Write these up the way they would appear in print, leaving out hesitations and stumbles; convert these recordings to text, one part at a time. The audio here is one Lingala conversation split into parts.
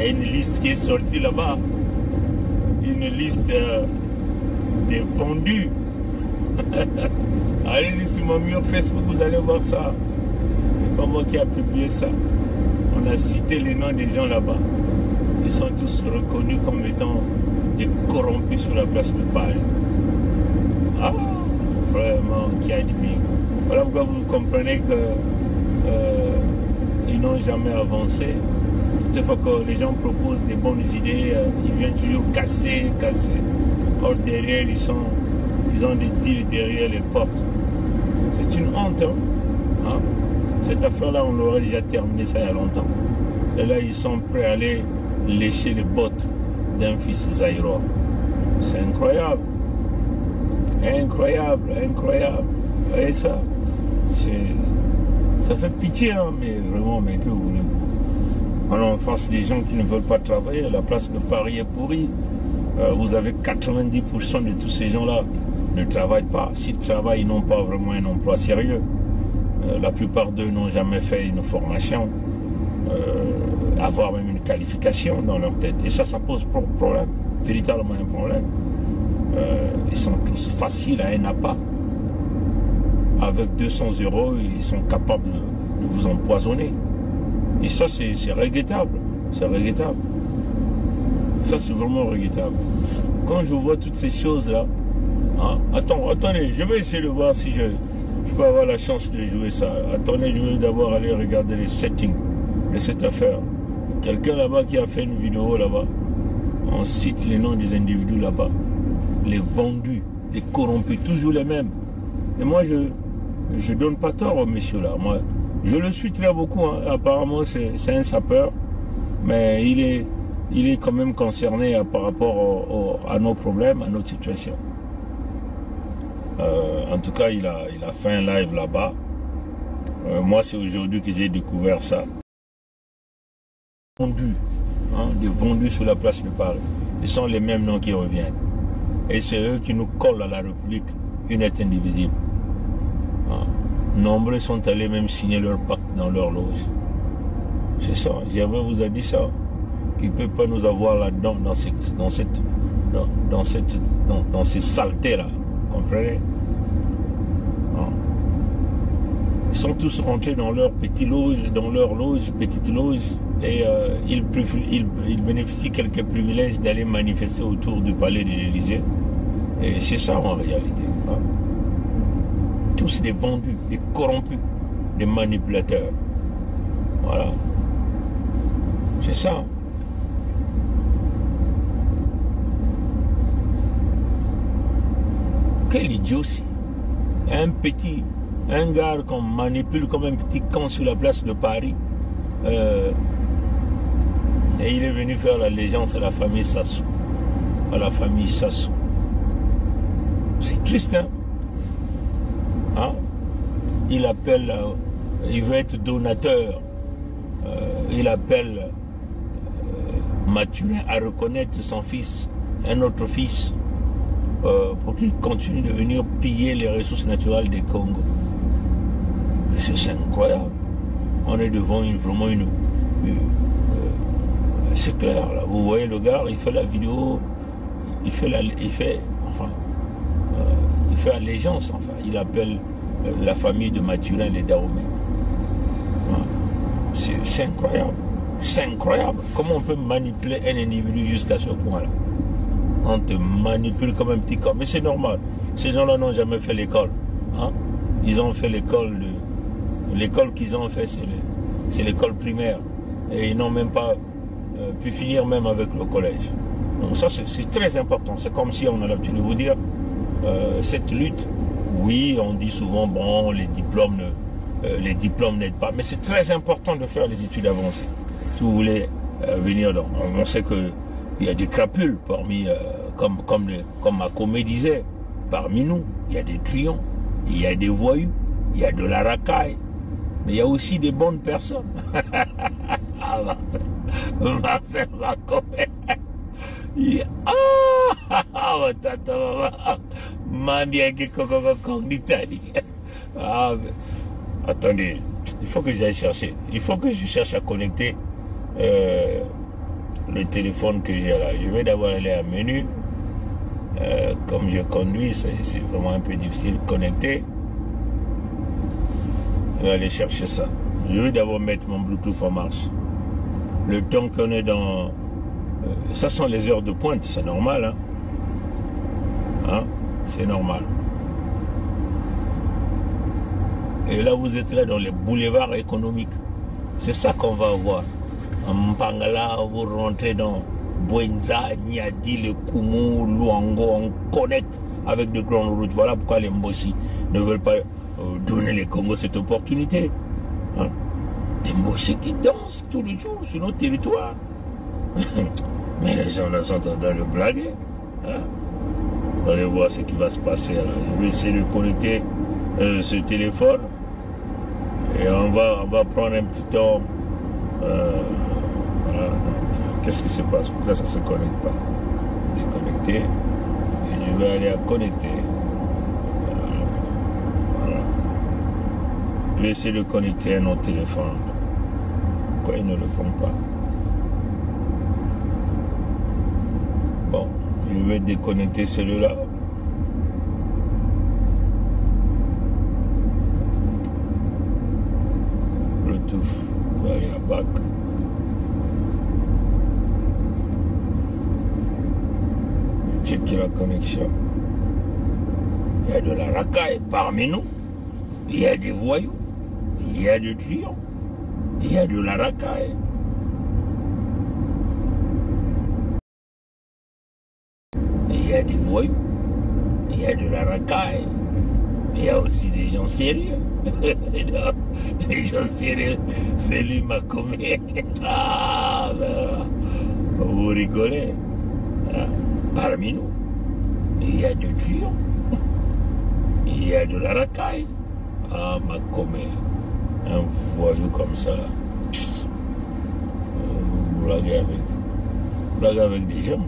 y a une liste qui est sortie là-bas. Une liste des vendus. Allez sur mon mur Facebook, vous allez voir ça. C'est pas moi qui a publié ça. On a cité les noms des gens là-bas. Ils sont tous reconnus comme étant des corrompus sur la place de Paris. Ah, vraiment, qui a dit bien. Voilà pourquoi vous comprenez que ils n'ont jamais avancé. Toutefois que les gens proposent des bonnes idées, ils viennent toujours casser. Or derrière, ils ont des deals derrière les portes. C'est une honte. Hein? Cette affaire-là, on l'aurait déjà terminé ça il y a longtemps. Et là, ils sont prêts à aller lécher les bottes d'un fils Zaïro. C'est incroyable. Incroyable. Vous voyez ça? Ça fait pitié, hein, mais vraiment, mais que voulez-vous? Alors, en face des gens qui ne veulent pas travailler, la place de Paris est pourrie. Vous avez 90% de tous ces gens-là ne travaillent pas. S'ils travaillent, ils n'ont pas vraiment un emploi sérieux. La plupart d'eux n'ont jamais fait une formation, avoir même une qualification dans leur tête. Et ça pose problème, véritablement un problème. Ils sont tous faciles à un appât. Avec 200 €, ils sont capables de vous empoisonner. Et ça, c'est regrettable. C'est regrettable. Ça, c'est vraiment regrettable. Quand je vois toutes ces choses-là, hein, attendez, je vais essayer de voir si je peux avoir la chance de jouer ça. Attendez, je vais d'abord aller regarder les settings de cette affaire. Quelqu'un là-bas qui a fait une vidéo là-bas, on cite les noms des individus là-bas, les vendus, les corrompus, toujours les mêmes. Et moi, je donne pas tort au monsieur là. Moi, je le suis très beaucoup. Hein. Apparemment, c'est un sapeur, mais il est quand même concerné par rapport à nos problèmes, à notre situation. En tout cas, il a fait un live là-bas. Moi, c'est aujourd'hui que j'ai découvert ça. Vendus, hein, des vendus sur la place de Paris. Ce sont les mêmes noms qui reviennent. Et c'est eux qui nous collent à la République unite indivisible. Hein. Nombreux sont allés même signer leur pacte dans leur loge. C'est ça, Gervais vous a dit ça. Qu'il ne peut pas nous avoir là-dedans, dans ces saletés-là. Vous comprenez? Hein. Ils sont tous rentrés dans leur petite loge, et ils bénéficient quelques privilèges d'aller manifester autour du palais de l'Élysée. Et c'est ça en réalité. Hein. Tous des vendus, des corrompus, des manipulateurs. Voilà. C'est ça. Quel idiotie. Un gars qu'on manipule comme un petit camp sur la place de Paris. Et il est venu faire l'allégeance à la famille Sassou. C'est triste, hein? Hein? Il appelle, il veut être donateur. Il appelle Mathurin à reconnaître son fils, un autre fils, pour qu'il continue de venir piller les ressources naturelles des Congo. C'est incroyable. On est devant vraiment une c'est clair, là. Vous voyez le gars, il fait la vidéo, il fait allégeance, enfin. Il appelle la famille de Mathurin les Dahomey. C'est incroyable. C'est incroyable. Comment on peut manipuler un individu jusqu'à ce point-là? On te manipule comme un petit corps. Mais c'est normal. Ces gens-là n'ont jamais fait l'école. Hein? Ils ont fait l'école qu'ils ont fait, c'est l'école primaire. Et ils n'ont même pas pu finir même avec le collège. Donc ça, c'est très important. C'est comme si on a l'habitude de vous dire, cette lutte, oui, on dit souvent, bon, les diplômes n'aident pas. Mais c'est très important de faire les études avancées. Si vous voulez venir dans... On sait qu'il y a des crapules parmi, comme Makomé disait, parmi nous, il y a des truands, il y a des voyous, il y a de la racaille, mais il y a aussi des bonnes personnes. Marcel Makomé. Attendez, il faut que j'aille chercher. Il faut que je cherche à connecter le téléphone que j'ai là. Je vais d'abord aller à menu. Comme je conduis, c'est vraiment un peu difficile de connecter. Je vais aller chercher ça. Je vais d'abord mettre mon Bluetooth en marche. Le temps qu'on est dans... ça sont les heures de pointe, c'est normal. Hein, c'est normal. Et là, vous êtes là dans les boulevards économiques. C'est ça qu'on va avoir. En Mpangala, vous rentrez dans Bouenza, Niadi, le Koumou, Luango, on connecte avec de grandes routes. Voilà pourquoi les Mboshi ne veulent pas donner les Congos cette opportunité. Hein? Des Mboshi qui dansent tous les jours sur notre territoire. Mais les gens là sont en train de blaguer. Hein? Vous allez voir ce qui va se passer. Là. Je vais essayer de connecter ce téléphone. Et on va prendre un petit temps. Voilà. Qu'est-ce qui se passe? Pourquoi ça ne se connecte pas? Déconnecter. Et je vais aller à connecter. Voilà. Je vais essayer de connecter un autre téléphone. Pourquoi il ne répond pas? Bon, je vais déconnecter celui-là. Bluetooth. Je vais aller à back. Checker la connexion. Il y a de la racaille parmi nous. Il y a des voyous. Il y a des truands. Il y a de la racaille. Il y a des voyous. Il y a de la racaille. Il y a aussi des gens sérieux. Les gens sérieux, c'est lui ma commune. Ah, ben, vous rigolez. Hein? Parmi nous, il y a du truand, il y a de la racaille. Ah, ma commune, un voyou comme ça, là. Vous blaguez avec des gens.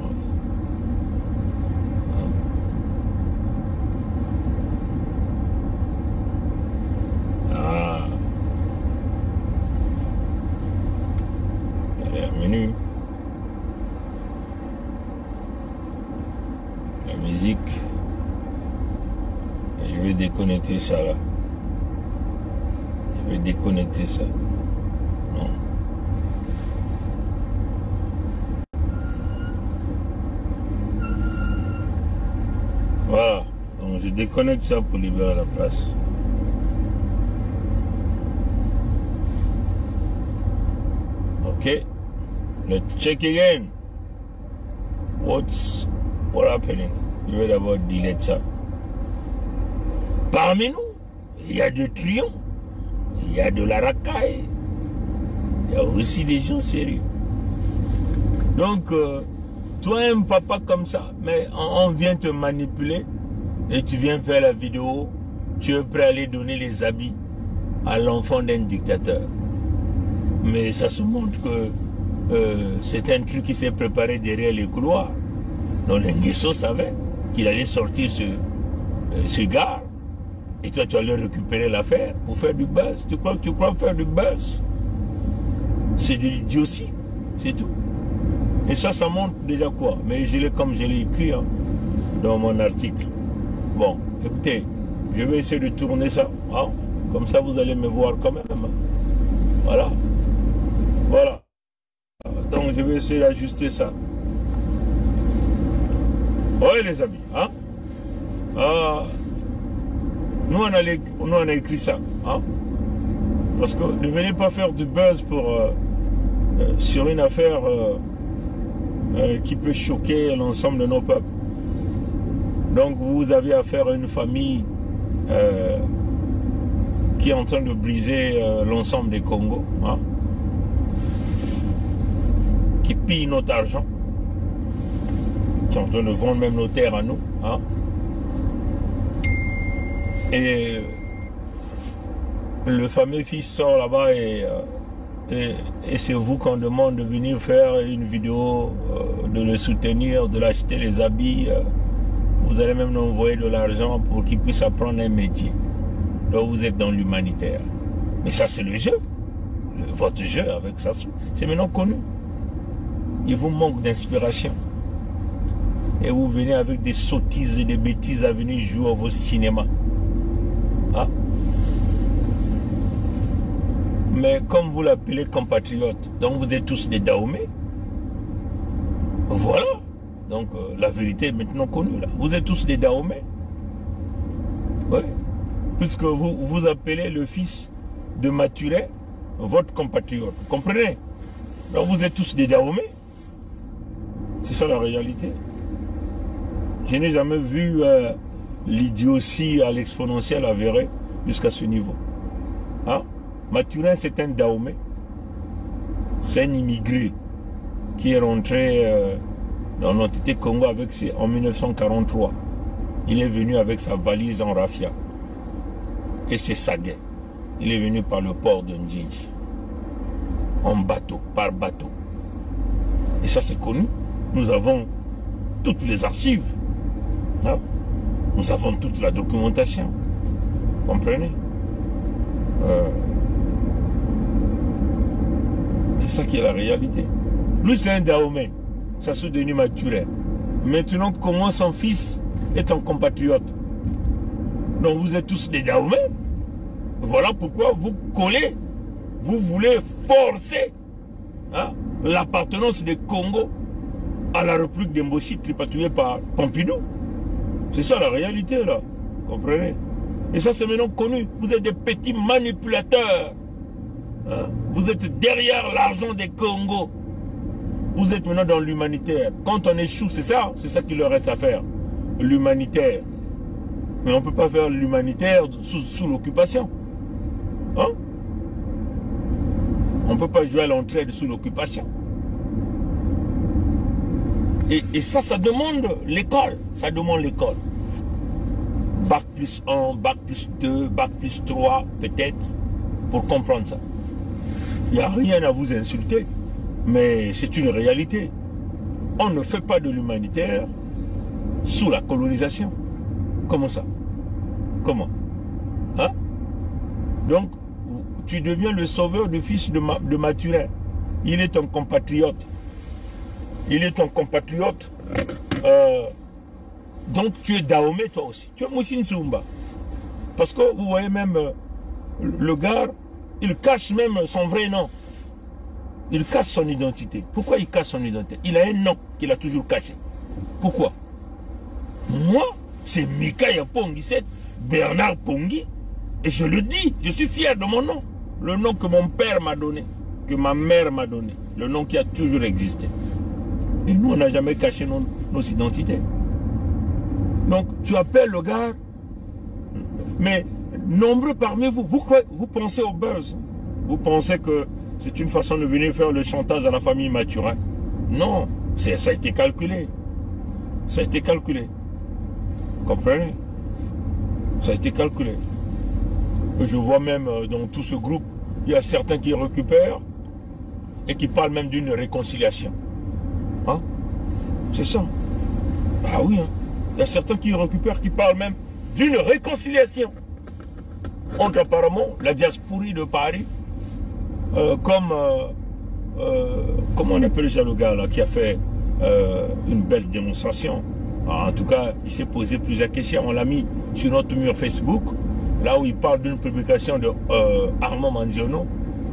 Ah, elle est à menu. Musique. Et je vais déconnecter ça là. Je vais déconnecter ça. Non. Voilà. Donc je déconnecte ça pour libérer la place. Ok. Let's check again. What happening? Je vais d'abord delete ça. Parmi nous, il y a des truands, il y a de la racaille, il y a aussi des gens sérieux. Donc, toi, un papa comme ça, mais on vient te manipuler et tu viens faire la vidéo, tu es prêt à aller donner les habits à l'enfant d'un dictateur. Mais ça se montre que c'est un truc qui s'est préparé derrière les couloirs. Donc les Nguesso savaient qu'il allait sortir ce gars. Et toi, tu allais récupérer l'affaire pour faire du buzz. Tu crois faire du buzz? C'est de l'idiotie. C'est tout. Et ça montre déjà quoi? Mais comme je l'ai écrit dans mon article. Bon, écoutez, je vais essayer de tourner ça. Hein? Comme ça, vous allez me voir quand même. Voilà. Voilà. Donc, je vais essayer d'ajuster ça. Oui, les amis, hein? Nous, on a écrit ça, hein? Parce que ne venez pas faire du buzz sur une affaire qui peut choquer l'ensemble de nos peuples. Donc, vous avez affaire à une famille qui est en train de briser l'ensemble des Congos, hein? Qui pille notre argent. Qui est en train de vendre même nos terres à nous. Hein? Et le fameux fils sort là-bas et c'est vous qu'on demande de venir faire une vidéo, de le soutenir, de l'acheter les habits. Vous allez même nous envoyer de l'argent pour qu'il puisse apprendre un métier. Donc vous êtes dans l'humanitaire. Mais ça c'est le jeu. Votre jeu avec ça, c'est maintenant connu. Il vous manque d'inspiration. Et vous venez avec des sottises et des bêtises à venir jouer à vos cinémas. Hein? Mais comme vous l'appelez compatriote, donc vous êtes tous des Dahomey. Voilà. Donc la vérité est maintenant connue là. Vous êtes tous des Dahomey. Oui. Puisque vous appelez le fils de Mathurin votre compatriote. Vous comprenez? Donc vous êtes tous des Dahomey. C'est ça la réalité. Je n'ai jamais vu l'idiotie à l'exponentielle avérée jusqu'à ce niveau. Hein? Mathurin, c'est un Dahomey. C'est un immigré qui est rentré dans l'entité Congo en 1943. Il est venu avec sa valise en raffia et ses saguets. Il est venu par le port de Ndjinji, en bateau, par bateau. Et ça, c'est connu. Nous avons toutes les archives. Hein? Nous avons toute la documentation. Comprenez? C'est ça qui est la réalité. Lui, c'est un Dahomey. Ça se Denis Mathurin. Maintenant, comment son fils est un compatriote? Donc, vous êtes tous des Dahomey. Voilà pourquoi vous collez. Vous voulez forcer hein, l'appartenance des Congo à la République d'Emboshi tripatouillée par Pompidou. C'est ça la réalité, là. Comprenez? Et ça, c'est maintenant connu. Vous êtes des petits manipulateurs. Hein? Vous êtes derrière l'argent des Congo. Vous êtes maintenant dans l'humanitaire. Quand on échoue, c'est ça qu'il leur reste à faire. L'humanitaire. Mais on ne peut pas faire l'humanitaire sous l'occupation. Hein? On ne peut pas jouer à l'entraide sous l'occupation. Et ça demande l'école. Ça demande l'école. Bac plus 1, Bac plus 2, Bac plus 3, peut-être, pour comprendre ça. Il n'y a rien à vous insulter, mais c'est une réalité. On ne fait pas de l'humanitaire sous la colonisation. Comment ça? Comment? Hein? Donc, tu deviens le sauveur du fils de Mathurin. Il est ton compatriote. Il est ton compatriote. Donc, tu es Dahomey, toi aussi. Tu es Moussine Tsumba. Parce que vous voyez même le gars, il cache même son vrai nom. Il cache son identité. Pourquoi il cache son identité? Il a un nom qu'il a toujours caché. Pourquoi? Moi, c'est Mikaya Pongi, c'est Bernard Pongi. Et je le dis, je suis fier de mon nom. Le nom que mon père m'a donné, que ma mère m'a donné. Le nom qui a toujours existé. Et nous, on n'a jamais caché nos identités. Donc, tu appelles le gars, mais nombreux parmi vous, vous pensez au buzz. Vous pensez que c'est une façon de venir faire le chantage à la famille Mathurin. Non, ça a été calculé. Ça a été calculé. Comprenez? Ça a été calculé. Je vois même dans tout ce groupe, il y a certains qui récupèrent et qui parlent même d'une réconciliation. Hein? C'est ça. Ah oui, hein. Il y a certains qui récupèrent, qui parlent même d'une réconciliation entre apparemment la diaspora de Paris, comment on appelle déjà le gars là qui a fait une belle démonstration. En tout cas, il s'est posé plusieurs questions. On l'a mis sur notre mur Facebook, là où il parle d'une publication de Armand Manziono,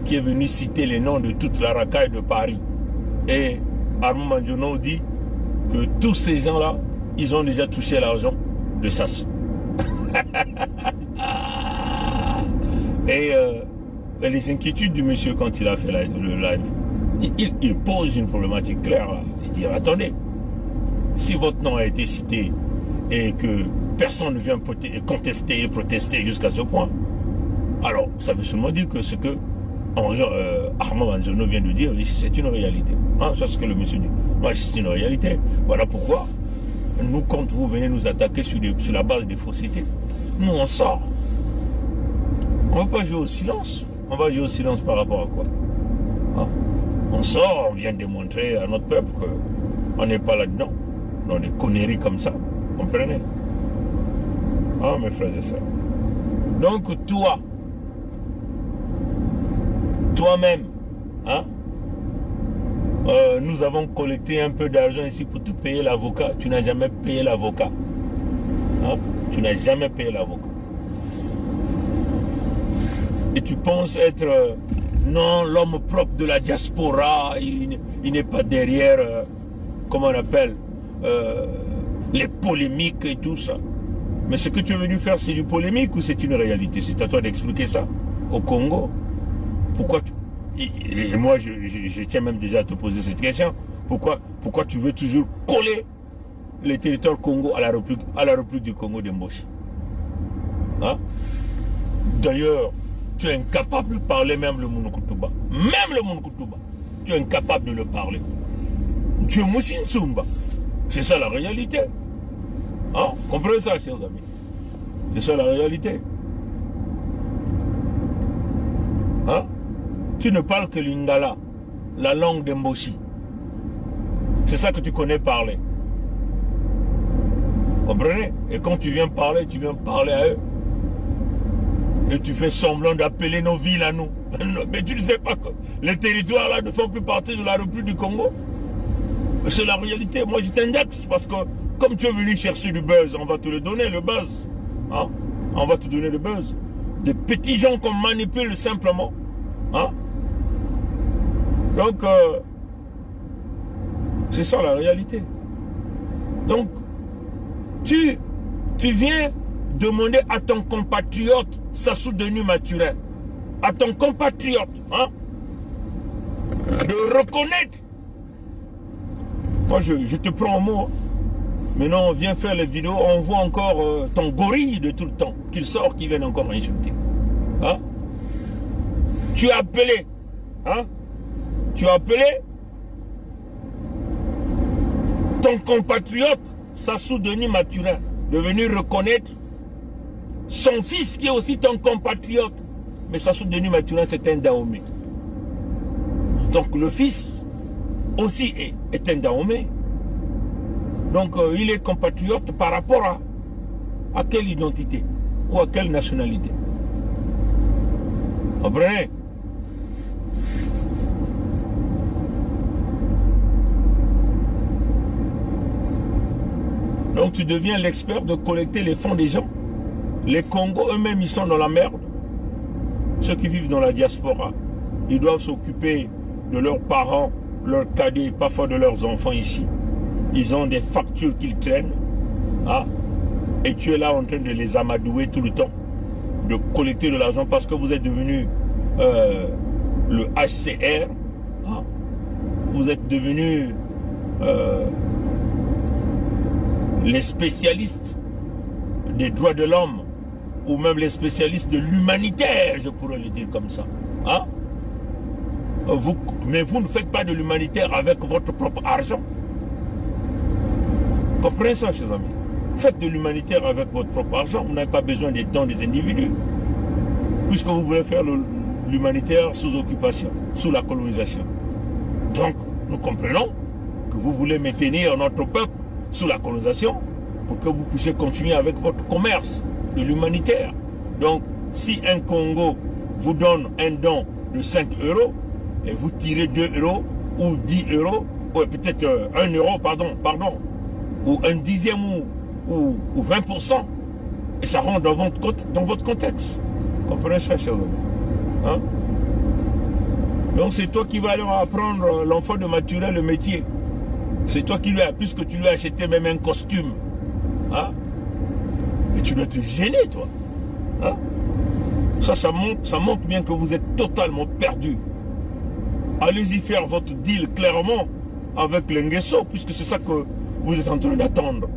qui est venu citer les noms de toute la racaille de Paris. Et Armand Manziono dit que tous ces gens-là, ils ont déjà touché l'argent de Sassou. Et les inquiétudes du monsieur quand il a fait le live, il pose une problématique claire. Là. Il dit, attendez, si votre nom a été cité et que personne ne vient contester et protester jusqu'à ce point, alors ça veut seulement dire que ce que Armand Manziono vient de dire, c'est une réalité. Hein, c'est ce que le monsieur dit. Moi, c'est une réalité. Voilà pourquoi, nous, quand vous venez nous attaquer sur la base des faussetés, nous, on sort. On ne va pas jouer au silence. On va jouer au silence par rapport à quoi? Hein? On sort, on vient démontrer à notre peuple qu'on n'est pas là-dedans. Dans des conneries comme ça. Comprenez? Ah, mes frères et sœurs. Donc, toi-même, hein, Nous avons collecté un peu d'argent ici pour te payer l'avocat. Tu n'as jamais payé l'avocat. Hein? Tu n'as jamais payé l'avocat. Et tu penses être, non, l'homme propre de la diaspora, il n'est pas derrière, comment on appelle, les polémiques et tout ça. Mais ce que tu es venu faire, c'est du polémique ou c'est une réalité? C'est à toi d'expliquer ça au Congo. Pourquoi tu... Et moi, je tiens même déjà à te poser cette question. Pourquoi tu veux toujours coller les territoires Congo à la République du Congo d'Emboshi? Hein? D'ailleurs, tu es incapable de parler même le Mounoukoutouba. Même le Mounoukoutouba. Tu es incapable de le parler. Tu es Moussinsumba. C'est ça la réalité. Hein? Comprenez ça, chers amis. C'est ça la réalité. Hein? Tu ne parles que l'Ingala, la langue d'Emboshi. C'est ça que tu connais parler. Comprenez? Et quand tu viens parler à eux. Et tu fais semblant d'appeler nos villes à nous. Mais tu ne sais pas que les territoires là ne font plus partie de la République du Congo. C'est la réalité. Moi je t'indexe parce que comme tu es venu chercher du buzz, on va te le donner, le buzz. Hein? On va te donner le buzz. Des petits gens qu'on manipule simplement. Hein? Donc, c'est ça la réalité. Donc, tu viens demander à ton compatriote Sassou Denis Mathurin, à ton compatriote, hein, de reconnaître. Moi, je te prends au mot. Hein. Maintenant, viens faire les vidéos, on voit encore ton gorille de tout le temps, qu'il sort, qu'il vient encore insulter. Hein? Tu as appelé, hein? Tu as appelé ton compatriote Sassou Denis Mathurin de venir reconnaître son fils qui est aussi ton compatriote. Mais Sassou Denis Mathurin, c'est un Dahomey. Donc le fils aussi est un Dahomey. Donc il est compatriote par rapport à quelle identité ou à quelle nationalité. Comprenez? Donc tu deviens l'expert de collecter les fonds des gens. Les Congos eux-mêmes, ils sont dans la merde. Ceux qui vivent dans la diaspora, ils doivent s'occuper de leurs parents, leurs cadets, parfois de leurs enfants ici. Ils ont des factures qu'ils traînent. Hein? Et tu es là en train de les amadouer tout le temps. De collecter de l'argent parce que vous êtes devenu le HCR. Hein? Vous êtes devenu les spécialistes des droits de l'homme ou même les spécialistes de l'humanitaire, je pourrais le dire comme ça. Hein? Mais vous ne faites pas de l'humanitaire avec votre propre argent. Comprenez ça, chers amis. Faites de l'humanitaire avec votre propre argent. Vous n'avez pas besoin des dons des individus. Puisque vous voulez faire l'humanitaire sous occupation, sous la colonisation. Donc, nous comprenons que vous voulez maintenir notre peuple sous la colonisation pour que vous puissiez continuer avec votre commerce de l'humanitaire. Donc, si un Congo vous donne un don de 5 euros et vous tirez 2 euros ou 10 euros, ou peut-être 1 euro, pardon, ou un dixième ou 20%, et ça rentre dans votre contexte. Comprenez ça, chers amis? Hein? Donc c'est toi qui vas aller apprendre l'enfant de Mathurin le métier. C'est toi qui lui as, puisque tu lui as acheté même un costume. Hein? Et tu dois te gêner, toi. Hein? Ça montre bien que vous êtes totalement perdu. Allez-y faire votre deal clairement avec l'Ngeso, puisque c'est ça que vous êtes en train d'attendre.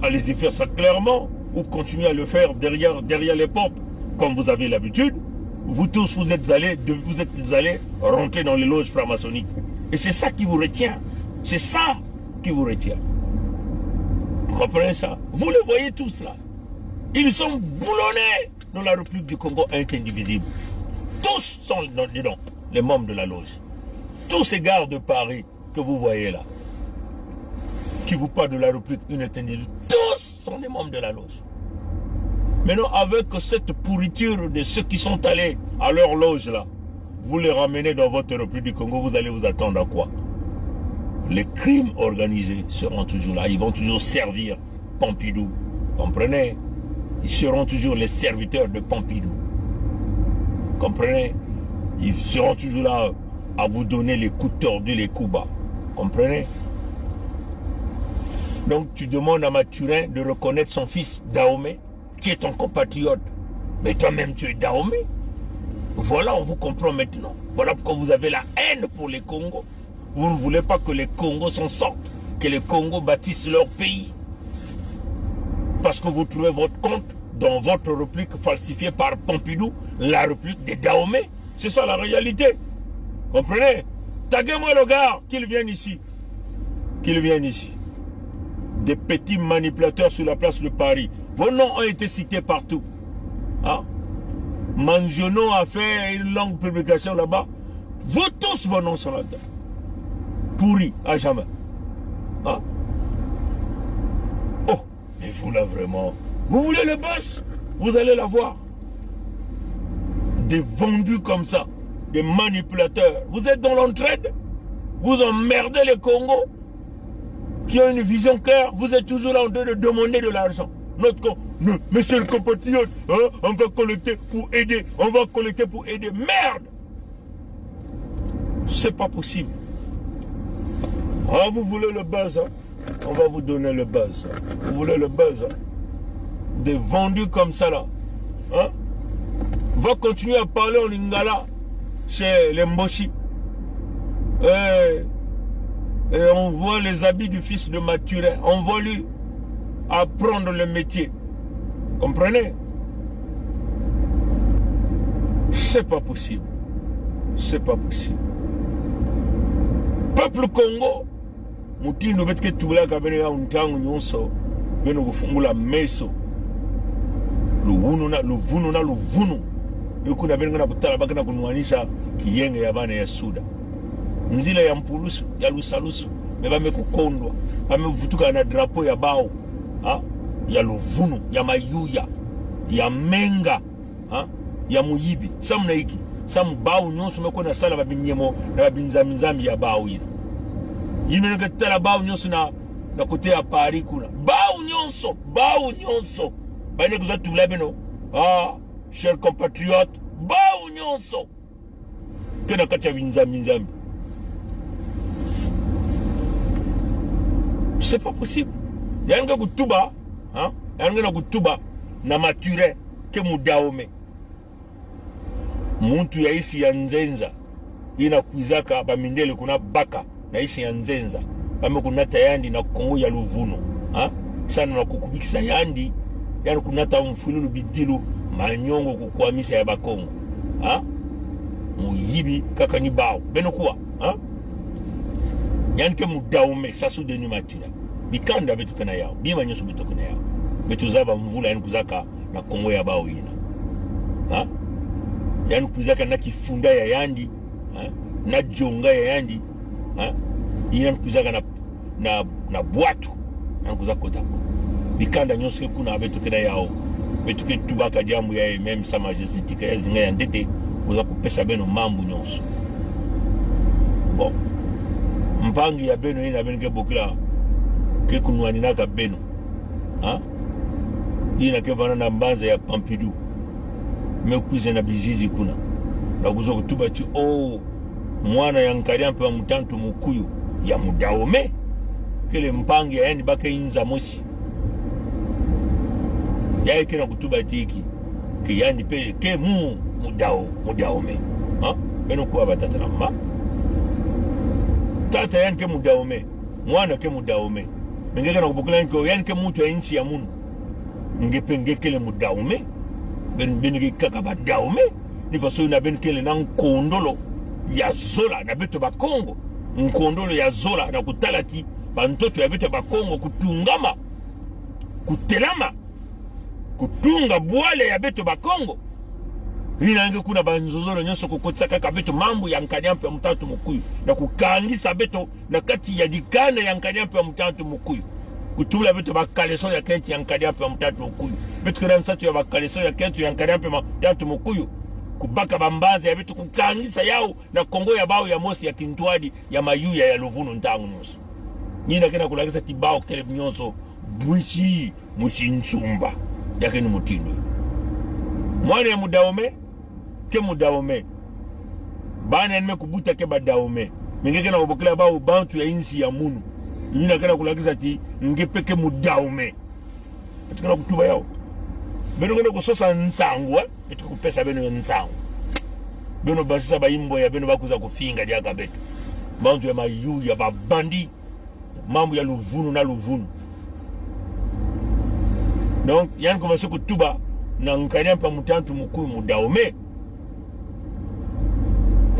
Allez-y faire ça clairement, ou continuez à le faire derrière les portes, comme vous avez l'habitude. Vous tous, vous êtes allés rentrer dans les loges franc-maçonniques. Et c'est ça qui vous retient. C'est ça qui vous retient. Vous comprenez ça? Vous les voyez tous là. Ils sont boulonnés dans la République du Congo indivisible. Tous sont dedans, les membres de la loge. Tous ces gars de Paris que vous voyez là, qui vous parlent de la République indivisible, tous sont les membres de la loge. Maintenant, avec cette pourriture de ceux qui sont allés à leur loge là, vous les ramenez dans votre République du Congo, vous allez vous attendre à quoi? les crimes organisés seront toujours là. Ils vont toujours servir Pompidou. Comprenez? Ils seront toujours les serviteurs de Pompidou. Comprenez? Ils seront toujours là à vous donner les coups tordus, les coups bas. Comprenez? Donc tu demandes à Mathurin de reconnaître son fils Dahomey, qui est ton compatriote. Mais toi-même tu es Dahomey. Voilà, on vous comprend maintenant. Voilà pourquoi vous avez la haine pour les Congos. Vous ne voulez pas que les Congos s'en sortent, que les Congos bâtissent leur pays. Parce que vous trouvez votre compte dans votre réplique falsifiée par Pompidou, la réplique de Dahomey. C'est ça la réalité. Comprenez? Taguez-moi le gars, qu'il vienne ici. Qu'il vienne ici. Des petits manipulateurs sur la place de Paris. Vos noms ont été cités partout. Hein? Manziono a fait une longue publication là-bas. Vous tous, vos noms sont là-dedans. Pourris à jamais. Hein? Oh, mais vous là vraiment. Vous voulez le buzz? Vous allez l'avoir. Des vendus comme ça. Des manipulateurs. Vous êtes dans l'entraide. Vous emmerdez les Congos qui ont une vision claire. Vous êtes toujours là en train de demander de l'argent. Mais c'est le compatriote, hein? On va collecter pour aider, on va collecter pour aider. Merde! C'est pas possible. Ah, vous voulez le buzz, hein? On va vous donner le buzz. Vous voulez le buzz, hein? Des vendus comme ça là. Hein? Va continuer à parler en lingala chez les Mboshi. Et on voit les habits du fils de Mathurin. On voit lui apprendre le métier. Comprenez? C'est pas possible. C'est pas possible. Peuple Congo, mutindo betke tubula kabene ya untangu nyonso, beno kufungula meso. Luvunu na luvunu. Yokuna beno na kutala bakana kunuanisha kiyenge ya bana ya Suda. Nzila ya mpulusu, ya lusalusu, mebame kukondwa, bame vutuka na drapo ya bao. Ha? Ya luvunu, ya mayuya, ya menga, ha? Ya muyibi. Samu na hiki, samu bao nyonso meko na sala babinyemo na babinzamizami ya bao ina. Yime neke tala bao nyonso na kote ya Paris kuna. Bao nyonso. Baine kuza tula beno. Ah, cher compatriote, bao nyonso. Kena kacha binzamizami. C'est pas possible. Yanga kutuba, hein? Yanga kutuba na Mathurin ke Dahomey. Muntu ya isi ya Nzenza ina kuizaka bamindele kuna baka na isi ya Nzenza. Bame kunata yandi na Kongo ya Luvunu, hein? Sana na kukubikisa yandi, yani kunata mfululu bidilu manyongo kukwamisa ya Bakongo. Hein? Muyibi kaka ni bao. Beno kuwa, hein? Yani ke Dahomey sasu denu Mathurin. Bikanda betu kana yao. Bima nyoso betu kana yao. Betu zaba mvula yani kuzaka na Kongo ya bao ina. Ha? Yani kuzaka na kifunda ya yandi. Ha? Na jonga ya yandi. Ha? Yani kuzaka na bwatu. Yani kuzaka kotako. Bikanda nyoso kuna betu kana yao. Betu ke tubaka jamu ya meme sa majestika ya zinga ya ndete. Kuzaka kupesa beno mambu nyoso. Bon. Mpangi ya beno ina beno ke bokila ke kunwani naka beno. Ha? Ina ke vana na mbanza ya Pompidou. Mekuize na bizizi kuna. Na kuzo kutuba ti mwana ya Nkariampe wa Mutantu Mukuyu ya Dahomey. Kele mpangi ya yani bake inza mosi. Ya eke na kutuba ti iki. Ke yani pe ke Dahomey. Ha? Beno kuwa batata na mma. Tata yani ke Dahomey. Mwana ke Dahomey. Mengeke na kubukula niko yani ke mutu ya inchi ya munu. Ngepenge kele Dahomey. Benike kaka ba Dahomey. Ni faso na kele na nkondolo ya zola na beto ba Kongo. Nkondolo ya zola na kutalati bantoto ya beto ba Kongo kutungama. Kutelama. Kutunga bwale ya beto ba Kongo. Hina nge kuna banzozolo nyonso kukotisa kaka beto mambu ya Nkariampe ya Mutantu Mukuyu. Na kukangisa beto na kati ya dikanda ya Nkariampe ya Mutantu Mukuyu. Kutula beto bakaleso ya kenti ya Nkariampe ya Mutantu Mukuyu. Beto kena nsatu ya bakaleso ya kenti ya Nkariampe ya Mutantu Mukuyu. kubaka bambazi ya betu kukangisa yao na kongo ya bao ya mosi ya kintwadi ya mayuya ya luvunu ntangu nusu nina kena kulagisa tibao kutele mnyonso mwishi nsumba yake ni mutindo mwana ya mudaome ke mudaome bana nime kubuta ke badaome mengeke na obokela bao bantu ya insi ya munu nina kena kulagisa ti ngepeke mudaome atikana kutuba yao beno kena kusosa nsangu etu kupesa beno nsangu beno basisa baimbo ya beno bakuza kufinga diaka betu bantu ya mayu ya babandi mambo ya luvunu na luvunu donc yani commencé kutuba na nkanya pa mutantu mukuu mudaome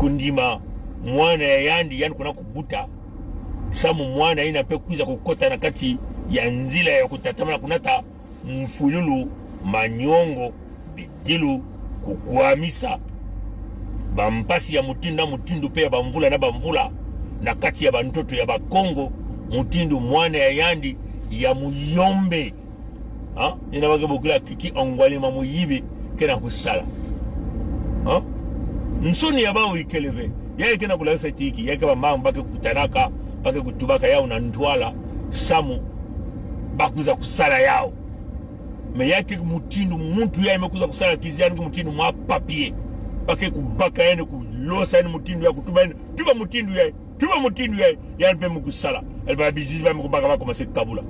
kundima mwana ya yandi yani kuna kubuta samu mwana ina pe kuiza kukota na kati ya nzila ya kutatamana kunata mfululu manyongo bidilu kukwamisa bampasi ya mutindu pe ya bamvula na bamvula na kati ya bantoto ya bakongo mutindu mwana ya yandi ya muyombe ina bagabokula kiki ongwali mamuyibe kena kusala nsoni ya bao ikeleve yake kena kulasa tiki yake ba mambo bake kutanaka bake kutubaka yao na ntwala samu bakuza kusala yao me yake mutindu muntu yake mekuza kusala kiziani ki mutindu mwa papier bake kubaka yene kulosa yene mutindu ya kutuba yene tuba mutindu yake yani pe mukusala elba bizizi ba mukubaka bako mase kabula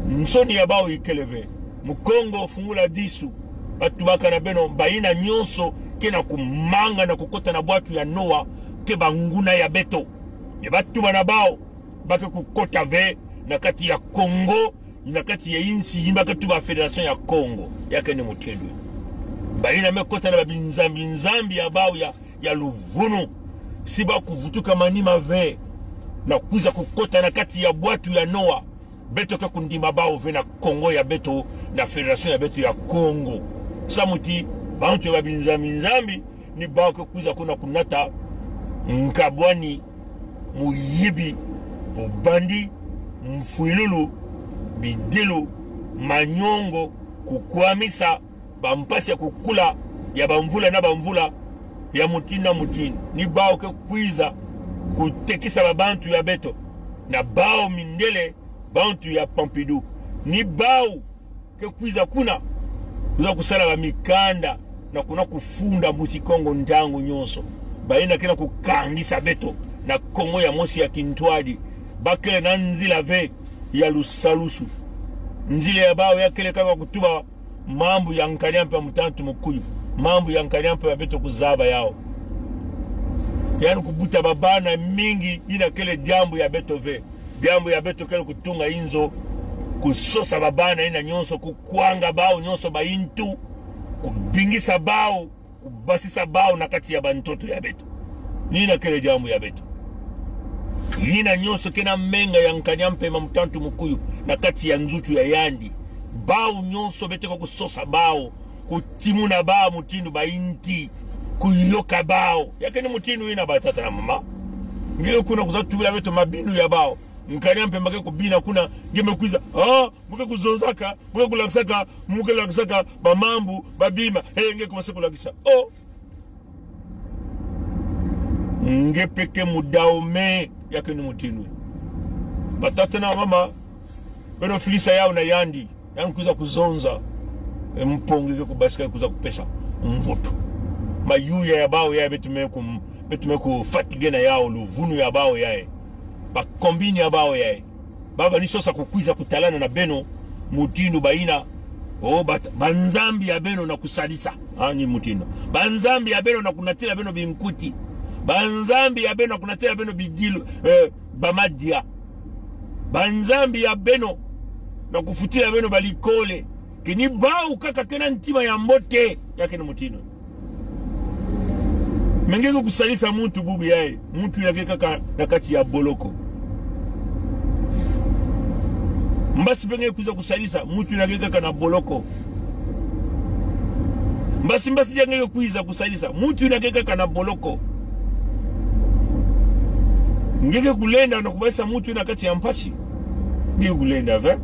nsoni ya bao ikeleve mukongo fungula disu batu baka na beno baina nyonso kena kumanga na kukota na bwatu ya Noa ke banguna ya beto ye batu bana bao bake kukota ve na kati ya Kongo na kati ya insi yimba kati ba federation ya Kongo yake ni mutendwe baina mekota na babinzambi ya bao ya luvunu siba kuvutuka manima ve na kuza kukota na kati ya bwatu ya Noa beto ke kundima bao ve na Kongo ya beto na federation ya beto ya Kongo samuti bantu ya binzambi ni bao ke kuza kuna kunata nkabwani muyibi bubandi mfuilulu bidilu manyongo kukwamisa bampasi ya kukula ya bamvula na bamvula ya mutini ni bao ke kuiza kutekisa babantu ya beto na bao mindele bantu ya Pompidou ni bao ke kuiza kuna kuza kusala ba mikanda na kuna kufunda musikongo ntangu nyonso baina kena kukangisa beto na kongo ya mosi ya kintwadi bakele na nzila ve ya lusalusu nzile ya bao ya kele kaka kutuba mambo ya nkanyampe mutantu mukuyu mambo ya nkanyampe ya beto kuzaba yao yani kubuta babana mingi ina kele jambo ya beto ve jambo ya beto kele kutunga inzo kusosa babana ina nyonso kukwanga bao nyonso baintu kubingisa bao kubasisa bao na kati ya bantoto ya beto nina kele jambo ya beto nina nyonso kena menga ya nkanyampe mamutantu mukuyu na kati ya nzutu ya yandi bao nyonso bete kwa kusosa bao kutimuna bao mutindu bainti kuyoka bao yake ni mutindu ina batata na mama ngile kuna kuzatubila beto mabinu ya bao nkanyampe mbake kubina kuna ngeme kuiza muke kuzonzaka muke kulakisaka muke lakisaka bamambu babima nge kumase kulakisa nge peke mudaome yake ni mutindu batata na mama beno filisa yao na yandi yani kuiza kuzonza mpongeke kubasika kuza kupesa mvuto mayuya ya bao ya betumeku fatige na yao luvunu ya bao yae bakombini ya bao yae baba ni sosa kukwiza kutalana na beno mutindu baina banzambi ya beno na kusalisa ni mutindu banzambi ya beno na kunatila beno binkuti banzambi ya beno na kunatila beno bidilu bamadia banzambi ya beno na kufutila beno balikole kini bao kaka kena ntima ya mbote yake ni mutindu mengeko kusalisa muntu bubi yae muntu yake kaka na kati ya boloko mbasi penge kuza kusalisa muntu yake kaka na boloko mbasi yake kuiza kusalisa muntu yake kaka na boloko ngeke kulenda na kubasa muntu na kati ya mpasi ngeke kulenda ve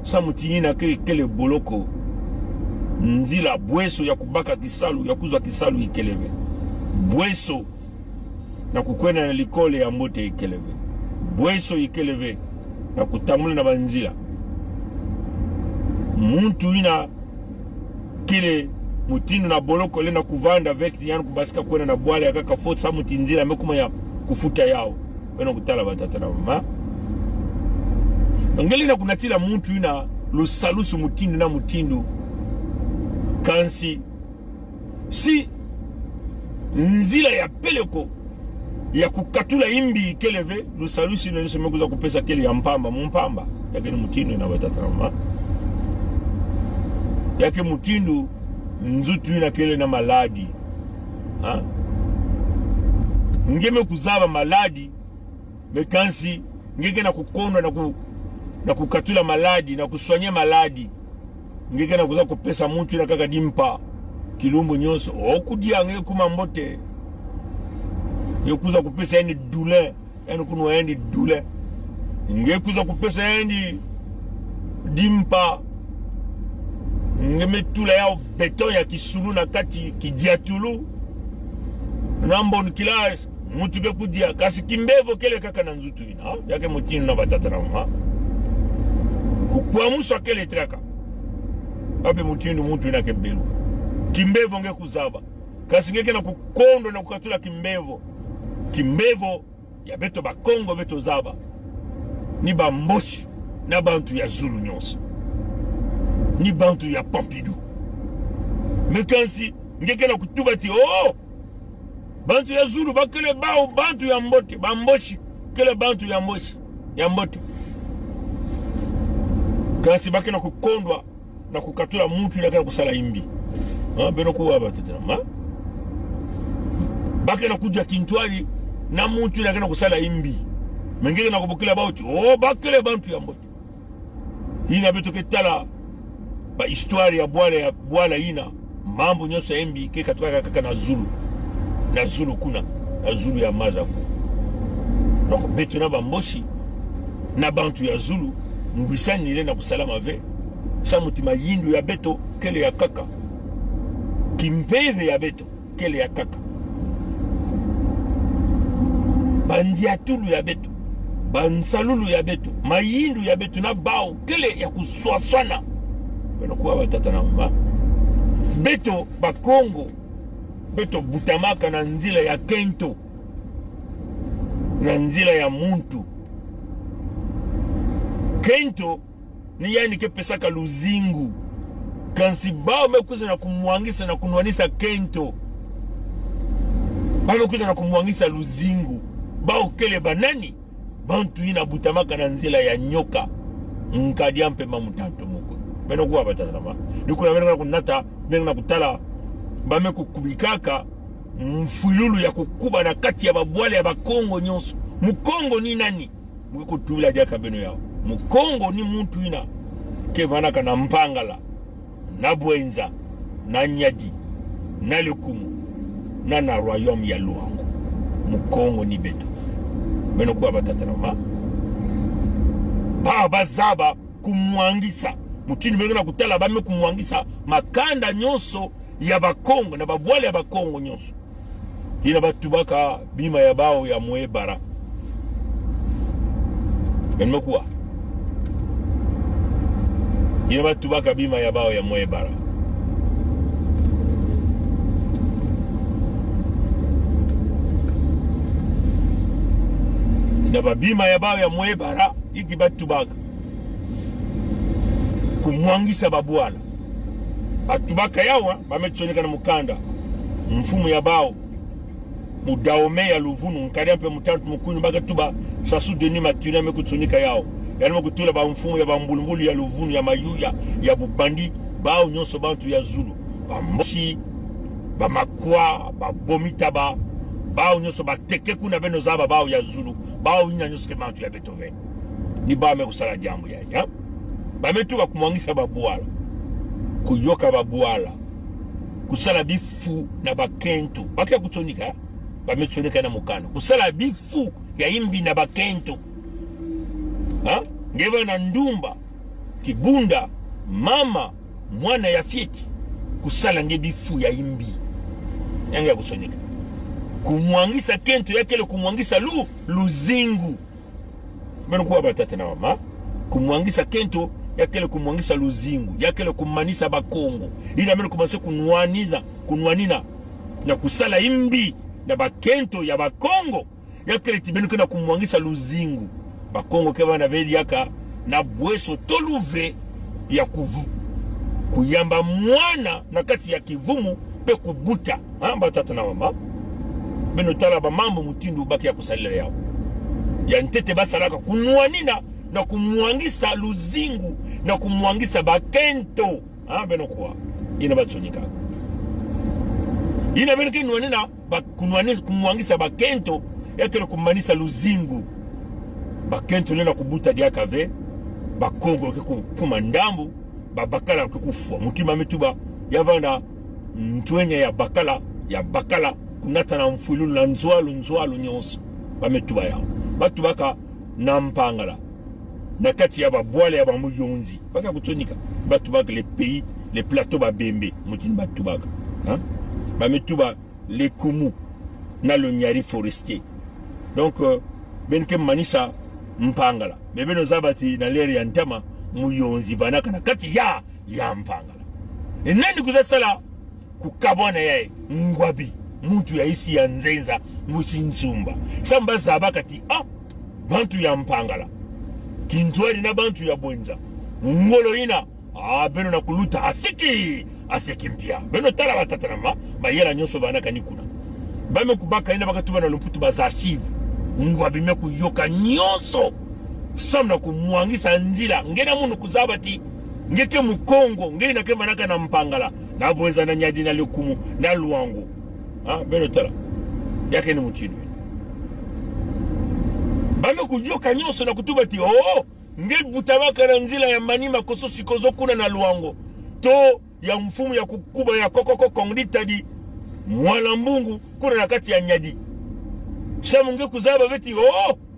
sa mutinyi na kele boloko nzila bweso ya kubaka kisalu ya kuzwa kisalu ikeleve bweso na kukwena na likole ya mbote ikeleve bweso ikeleve na kutamula na banzila muntu ina kile mutindu na boloko le na kuvanda vekti yani kubasika kwena na bwale akaka fotsa mutinzila mekuma ya kufuta yao wena kutala batata na mama ngeli na kunatila muntu ina lusalusu mutindu na mutindu kansi si nzila ya peleko ya kukatula imbi keleve lusalusu ina niseme kuza kupesa kele ya mpamba mumpamba yake ni mutindu ina batata na mama yake mutindu nzutu ina kele na maladi ha? Ngeme kuzaba maladi mekansi ngeke na kukondwa na kukatula maladi na kuswanya maladi ngeke na kuza kupesa muntu ina kaka dimpa kilumbu nyonso okudia ngeke kuma mbote yokuza kupesa yani dule yani kunwa yani dule ngeke kuza kupesa yani dimpa ngeme tula yao beton ya kisulu na kati kidiatulu nambo nikilaj mutu ke kudia kasi kimbevo kele kaka na nzutu ina yake mutinu na batata na mama kukwamuswa kele traka ape mutinu muntu ina kebeluka kimbevo nge kuzaba kasi ngeke na kukondo na kukatula kimbevo ya beto ba Kongo beto zaba ni ba mbochi na bantu ya Zulu nyonso ni bantu ya Pompidou mekansi ngeke na kutubati bantu ya Zulu bakele bao bantu ya mbote bamboshi kele bantu ya mbote kasi bake na kukondwa na kukatula muntu ina kana kusala imbi beno kuwa batata bake na kujya kintwali na muntu ina kana kusala imbi mengeke na kubukila bauti bakele bantu ya mbote ina beto ketala ba histoire ya bwala ina mambo nyoso ya imbi ke katwaka kaka na Zulu kuna na Zulu ya maza donc beto na bamboshi na bantu ya Zulu ngwisani ile na kusalama ve sa mutima yindu ya beto kele ya kaka kimpeve ya beto kele ya kaka bandiatulu ya beto bansalulu ya beto mayindu ya beto na bao kele ya kuswaswana beno kuwa batata na mama beto bakongo beto butamaka na nzila ya kento na nzila ya muntu kento ni yani kepesaka luzingu kansi bao mekuza na kumwangisa na kunwanisa kento bao mekuza na kumwangisa luzingu bao kele banani bantu ina butamaka na nzila ya nyoka nkadia mpe mamutanto muko beno kuwa batata na mama nikuna beno kunata beno kutala bame kukubikaka mfululu ya kukuba na kati ya babwale ya bakongo nyonso mukongo ni nani mwikutubila diaka beno yao mukongo ni muntu ina kevanaka na mpangala na bwenza na nyadi na lukumu na royaume ya luango mukongo ni beto beno kuwa batata na mama baba zaba kumwangisa mutini bengena kutala bame kumwangisa makanda nyonso ya bakongo na babwale ya bakongo nyonso ina batubaka bima ya bao ya mwebara enmekuwa ina batubaka bima ya bao ya mwebara na babima ya bao ya mwebara iki batubaka kumwangisa babwala batubaka yawa bametsonika na mukanda mfumu ya bao mudaome ya luvunu nkaria mpe mutantu mukunyu baga tuba sasu deni matuna mekutsonika yao yani mekutula ba mfumu ya bambulumbulu ya luvunu ya mayuya ya bubandi bao nyonso bantu ya Zulu bamboshi bamakwa babomita bao nyonso bateke kuna beno zaba bao ya Zulu bao ina nyonso ke bantu ya Beethoven ni ba mekusala jambo ya bametuka kumwangisa babwala kuyoka babwala kusala bifu na bakento bakia kutonika bametsonika na mukano kusala bifu ya imbi na bakento ngeva na ndumba kibunda mama mwana ya fieti kusala ngebi fu ya imbi yanga kusonika kumwangisa kento yakele kumwangisa luzingu beno kuwa batata na mama kumwangisa kento yakele kumwangisa luzingu yakele kumanisa bakongo ila beno kumanse kunwanina na kusala imbi na bakento ya bakongo yakele tibenu kena kumwangisa luzingu bakongo keba na vedi yaka na bweso toluve ya kuyamba mwana na kati ya kivumu pe kubuta batata na mama beno tala ba mambo mutindu baki ya kusalila yao ya ntete basalaka kunwanina na kumwangisa luzingu na kumwangisa bakento beno kuwa ina batsonika ina beno kinwanina kumwangisa bakento yakele kumanisa luzingu bakento lena kubuta diaka ve bakongo ke kumandambu babakala ke kufwa mutima metuba yavana ntwenya ya bakala kunata na mfululu na nzwalu nyonso bametuba yao batubaka na mpangala na kati ya babwale ya bamuyonzi baka kutonika batubaka les pays les plateaux babembe mutini batubaka bametuba les kumu na le nyari forestier donc benke manisa mpangala bebeno zabati na leri ya ntama muyonzi banaka na kati ya mpangala nani kuzasala kukabona yae ngwabi muntu ya isi ya nzenza musinzumba samba zaba kati bantu ya mpangala kintwari na bantu ya bwenza ngolo ina beno na kuluta asiki mpia beno tala batatanama bayela nyonso banaka nikuna bame kubaka ina bakatuba na lumputu baza archive ngwabi meku yoka nyonso samna kumwangisa nzila ngena munu kuzabati ngeke mukongo ngena kema naka na mpangala na bwenza na nyadi na lukumu na luango beno tala yake ni mutinu bame kujoka nyonso na kutubati nge butabaka na nzila ya manima koso sikozo kuna na luango to ya mfumu ya kukuba ya kokoko kongdita di mwala mbungu kuna na kati ya nyadi samu nge kuzaba veti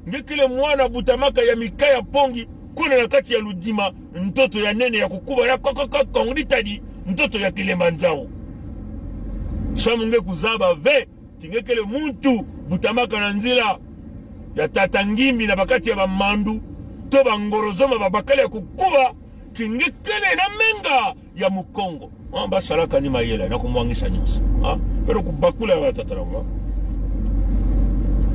nge kile mwana butamaka ya mikaya pongi kuna na kati ya ludima mtoto ya nene ya kukuba ya kokoko kongdita di mtoto ya Kilimanjaro samu nge kuzaba ve tinge kile muntu butamaka na nzila ya tatangimbi na bakati ya bamandu to bangorozoma babakale ya kukuba kinge kele na menga ya mukongo basalaka ni mayela na kumwangisa nyonso pero kubakula ya batatarama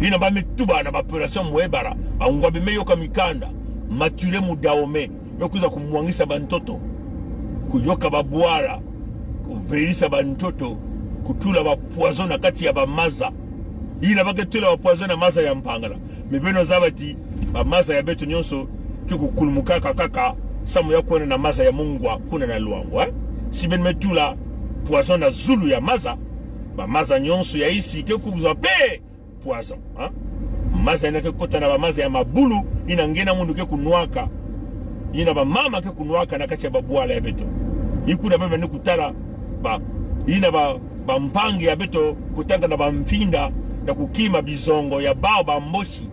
ina bametuba na baoperation mwebara bangwa bimeyoka mikanda mature mudaome yokuza kumwangisa bantoto kuyoka babwara kuveisa bantoto kutula bapoison na kati ya bamaza ina baketula bapoison na maza ya mpangala mebeno zabati bamaza ya beto nyonso kikukulumukaka kaka samu ya kuona na maza ya mungwa kuna na luango si metula poison na zulu ya maza bamaza nyonso ya isi kekubuzwa pe poison maza ina kekota na bamaza ya mabulu ina ngena mundu kekunwaka ina bamama kekunwaka na kati ya babwala ya beto ikuna baba ni kutala ina bampangi ya beto kutanga na bamfinda na kukima bizongo ya baba mboshi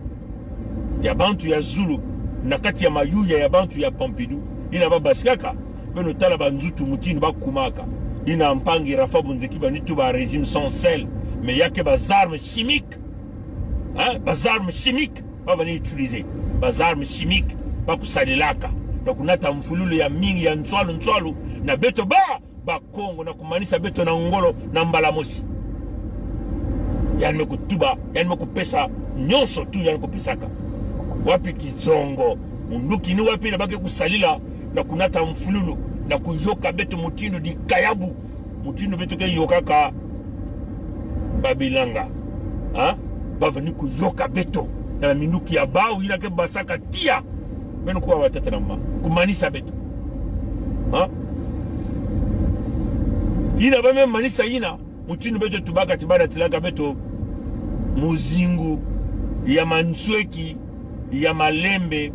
ya bantu ya Zulu na kati ya mayuya ya bantu ya Pompidou ina babasikaka beno tala banzutu mutini bakumaka ina mpangi rafabu nzekiba nitu ba régime sans sel mais yake bazarme chimique bazarme chimique baba ni utiliser bazarme chimique bakusalilaka na kunata mfululu ya mingi ya ntswalu na beto ba Kongo na kumanisa beto na ngolo na mbalamosi yani mekutuba yani mekupesa nyonso tu yani kupesaka wapi kizongo munduki ni wapi na bake kusalila na kunata mfululu na kuyoka beto mutindo di kayabu mutindo beto ke yokaka babilanga bavani kuyoka beto na minduki ya bau ina ke basaka tia beno kuwa watata na kumanisa beto ina bame manisa ina mutindo beto tubaka tibada tilaka beto muzingu ya mansweki ya malembe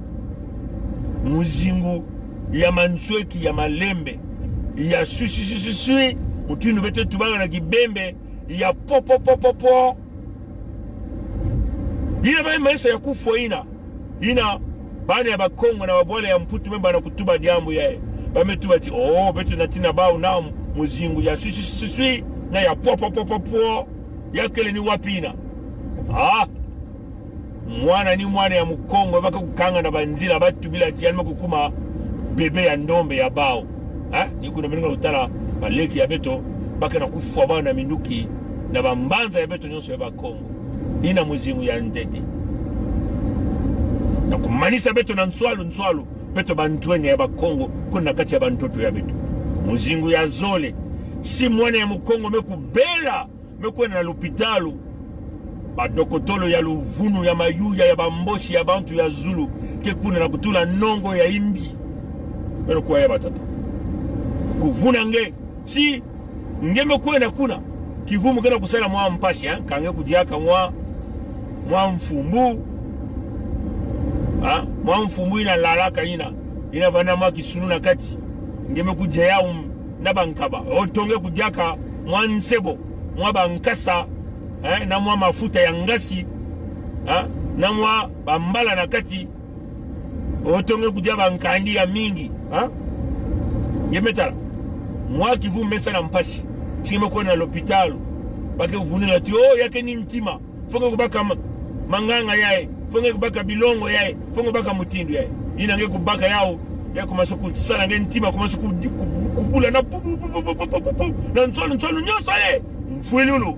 muzingu ya mansweki ya malembe ya sui mutindo beto tubaka na kibembe ya popo ina bame manisa ya kufo ina bana ya bakongo na babwale ya mputu memba na kutuba diambu yae bame tuba ti beto natina bao na muzingu ya sui na ya po ya kele ni wapina mwana ni mwana ya mukongo baka kukanga na banzila batu bila tianma kukuma bebe ya ndombe ya bao ni kuna mninga utala baleki ya beto baka na kufwa bao na minduki na bambanza ya beto nyonso ya bakongo ina muzingu ya ndete na kumanisa beto na nswalu beto bantwenya ya bakongo kuna kati ya bantoto ya beto muzingu ya zole si mwana ya mukongo mekubela mekwena na lupitalu badokotolo ya luvunu ya mayuya ya bamboshi ya bantu ya zulu ke kuna na kutula nongo ya imbi beno kwa ya batata kuvuna nge si ngeme kwena kuna kivumu kena kusala mwa mpashi kange kudiaka mwa mfumbu mwa mfumbu ina lalaka ina vana mwa kisunu na kati ngeme kujaya na bankaba otonge kudiaka mwa nsebo mwa bankasa na mwa mafuta ya ngasi na mwa bambala na kati otonge kudia bankandi ya mingi ngemetala mwa kivu mesa na mpashi chime kwa na l'hôpital bake uvunila ti yake ni ntima fonge kubaka manganga yae fonge kubaka bilongo yae fonge kubaka mutindu yae ina nge kubaka yao ya kumaso kusala nge ntima kumaso kubula na na nsolo nyosa ye mfuelulu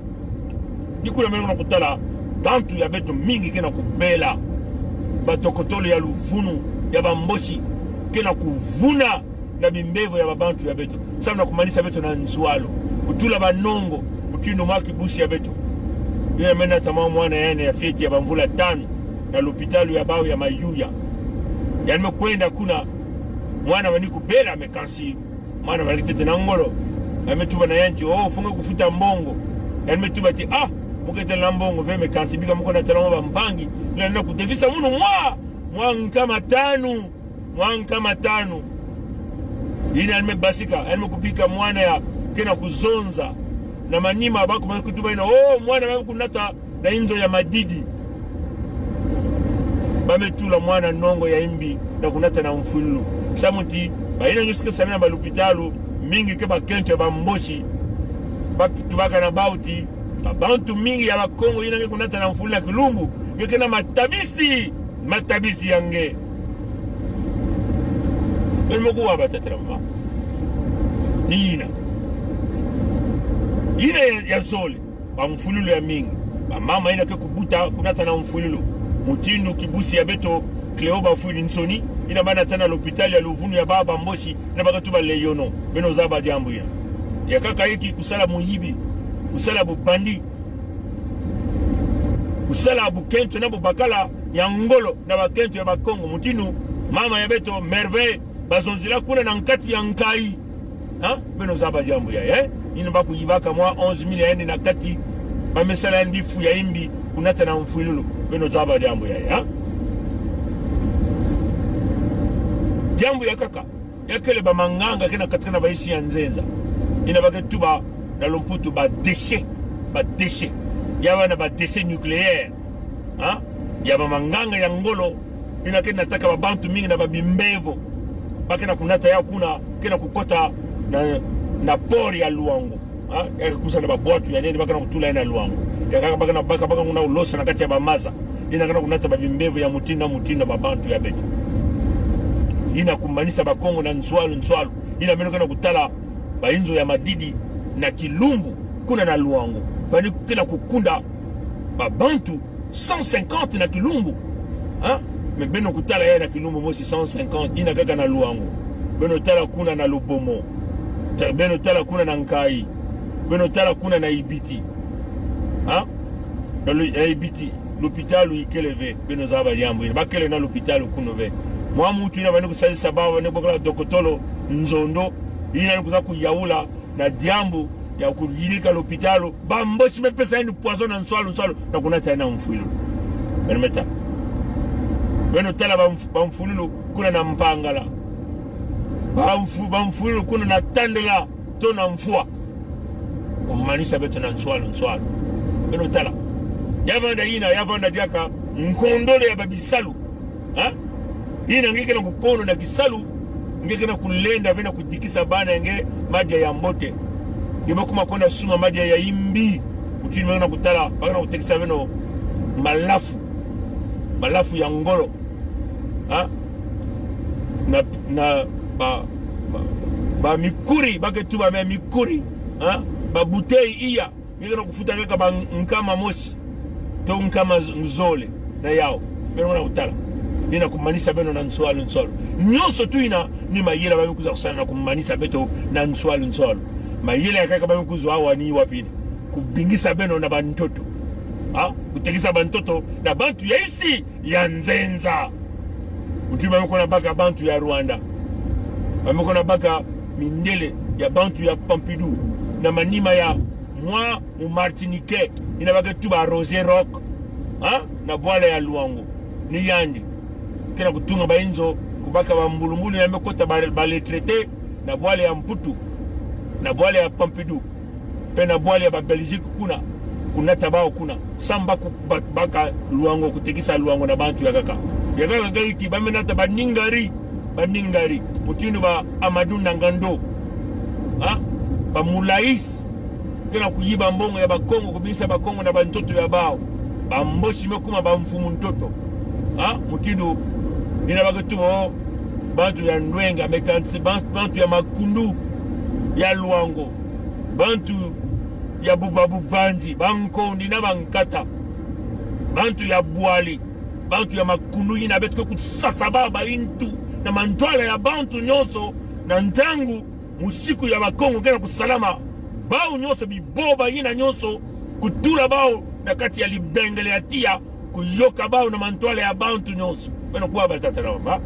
nikula mwenye kutala bantu ya beto mingi kena kubela batokotolo ya luvunu ya bamboshi kena kuvuna na bimbevo ya babantu ya beto sana kumanisa beto na nzwalo utula banongo utino mwaki busi ya beto yeye mena tamao mwana yani ya feti ya bamvula 5 na l'hôpital ya bao ya mayuya yani mekwenda kuna mwana wani kubela mekansi mwana wani tete na ngolo ametuba na yanchi funga kufuta mbongo yani metuba ti mukete na mbongo veme kansi bika muko na talamo bampangi na kudevisa munu mwa nkama tanu ina almebasika almekupika mwana ya kena kuzonza na manima abako kutuba ina mwana wangu kunata na inzo ya madidi bametula mwana nongo ya imbi na kunata na mfulu samuti baina nyusika samina balupitalu mingi keba kente bamboshi tubaka na bauti bantu mingi ya bakongo ina nge kunata na mfulu na kilumbu ngekena matabisi yange elmokuwa batatela mama ina ya zole ba mfululu ya mingi ba mama ina ke kubuta kunata na mfululu mutindu kibusi ya beto Cleo bafuli nsoni ina bana tana l'hôpital ya luvunu ya baba mboshi na bakatu ba leyono beno zaba jambo ya kaka hiki kusala muhibi kusala bubandi kusala bukento na bubakala ya ngolo na bakento ya bakongo mutinu mama ya beto merveille bazonzila kuna na nkati ya nkai beno zaba jambo ina baku yibaka mwa 11,000 ya na kati bamesala ndifu ya imbi kunata na mfululu beno zaba jambo jambo ya kaka yakele ba manganga kena katkana baisi ya nzenza ina baketuba na lomputu ba déchet yaba na ba déchet nucléaire ya ba manganga ya ngolo ina kena taka ba bantu mingi na ba bimbevo bakena kunata ya kuna kena kukota na pori ya luango ya kusa na ba boatu ya nene bakena kutula ina luango ya kaka baka kuna ulosa na kati ya ba maza ina kana kunata ba bimbevo ya mutinda ba bantu ya beto ina kumanisa bakongo na nswalu ina meno kana kutala bainzo ya madidi na kilumbu kuna na luango bani kila kukunda babantu 150 na kilumbu beno kutala ya na kilumbu mosi 150 ina kaka na luango beno tala kuna na lubomo beno tala kuna na nkai beno tala kuna na ibiti na ibiti l'hôpital ikeleve beno zaba jambo bakele na l'hôpital kunove mwa mutu ina bani kusalisa baba ne bokola dokotolo nzondo ina kuza kuyaula na diambu ya kujilika l'hôpital bamboshi mepesa ni poison na nswalu na kunata ina mfulu benemeta beno tala bamfululu kuna na mpangala bamfululu kuna na tandela to na mfua kumanisha beto na nswalu beno tala yavanda diaka nkondole ya babisalu ina ngeke na kukono na kisalu ngeke na kulenda vena kudikisa bana nge maja ya mbote Ibo kuma kona suma madia ya imbi. Mutini mwana kutala. Bakana kutekisa beno malafu. Malafu ya ngolo. Ha? Ba mikuri. Baketu ba mikuri. Ha? Ba butei iya. Mikana kufuta kaka ba nkama moshi. To nkama nzole. Na yao. Beno mwana kutala. Ina kumanisa beno na nswalu. Nyonso tu ina ni mayela babi kuza kusana na kumanisa beto na nswalu. Mayela ya kaka babi kuzo hawa ni wapini. Kubingisa beno na bantoto. Ha? Kutegisa bantoto na bantu ya isi ya Nzenza. Uti babi kuna baka bantu ya Rwanda. Babi kuna baka mindele ya bantu ya Pompidou. Na manima ya mwa mu Martinique. Ina baka tuba Rosé Rock. Ha? Na bwala ya Luango. Ni yandi. Kena kutunga bainzo kubaka ba mbulumbulu ya mekota ba letrete na bwale ya Mputu na bwale ya Pompidou pe na bwale ya ba Belgique kuna tabao kuna samba kubaka Luango kutekisa Luango na bantu ya kaka gariki bamenata baningari mutinu ba Amadou Nangando ha ba Mulais kena kuyiba mbongo ya Bakongo kubisa Bakongo na bantoto ya bao ba mboshi mekuma ba mfumu ntoto ha mutinu ina baketubo bantu ya Ndwenga mekansi bantu ya Makundu ya Luango bantu ya Bubabu Vanji Bankondi na Bankata bantu ya Bwali bantu ya Makundu ina betuko kusasa baba intu na mantwala ya bantu nyonso na ntangu musiku ya Bakongo kena kusalama bao nyonso biboba ina nyonso kutula bao na kati ya libengele ya tia kuyoka bao na mantwala ya bantu nyonso beno kuwa batatarama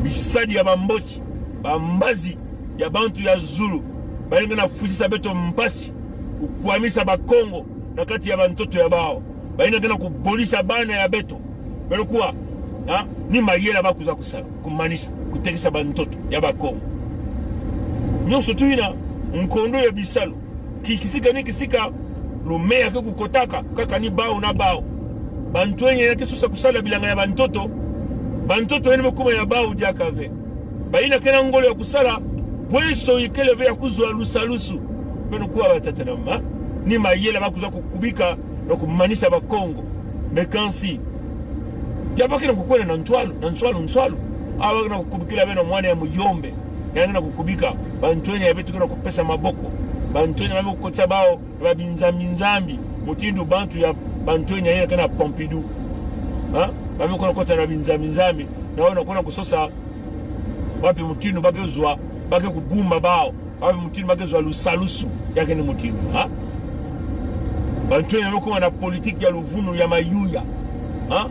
bisadi ya bambochi bambazi ya bantu ya Zulu balinga na fusisa beto mpasi kukwamisa Bakongo na kati ya bantoto ya bao balinga na kubolisa bana ya beto beno kuwa ni mayela bakuza kusala kumanisa kutekisa bantoto ya Bakongo nyonso tuina nkondo ya bisalo kisika lumea kukotaka kaka ni bao na bao bantu wenye yake susa kusala bilanga ya bantoto wene mekuma ya bao jakave baina kena ngolo ya kusala bweso ikeleve ya kuzwa lusalusu beno kuwa batatanama ni mayela bakuza kukubika na kumanisha Bakongo mekansi ya bakina kukwena na nswalu awa na kukubikila beno mwana ya Muyombe yana kukubika bantu wenye ya betu kuna kupesa maboko bantu wenye mabe kukotsa bao babinzambi mutindu bantu ya bantu wenye ya kana Pompidou ha babe kuna kota na binzambi na wana kuna kusosa wapi mutindu bagezwa bage kubumba bao wapi mutindu bagezwa lusalusu yake ni mutindu ha bantu wenye kuna na politiki ya Luvunu ya Mayuya ha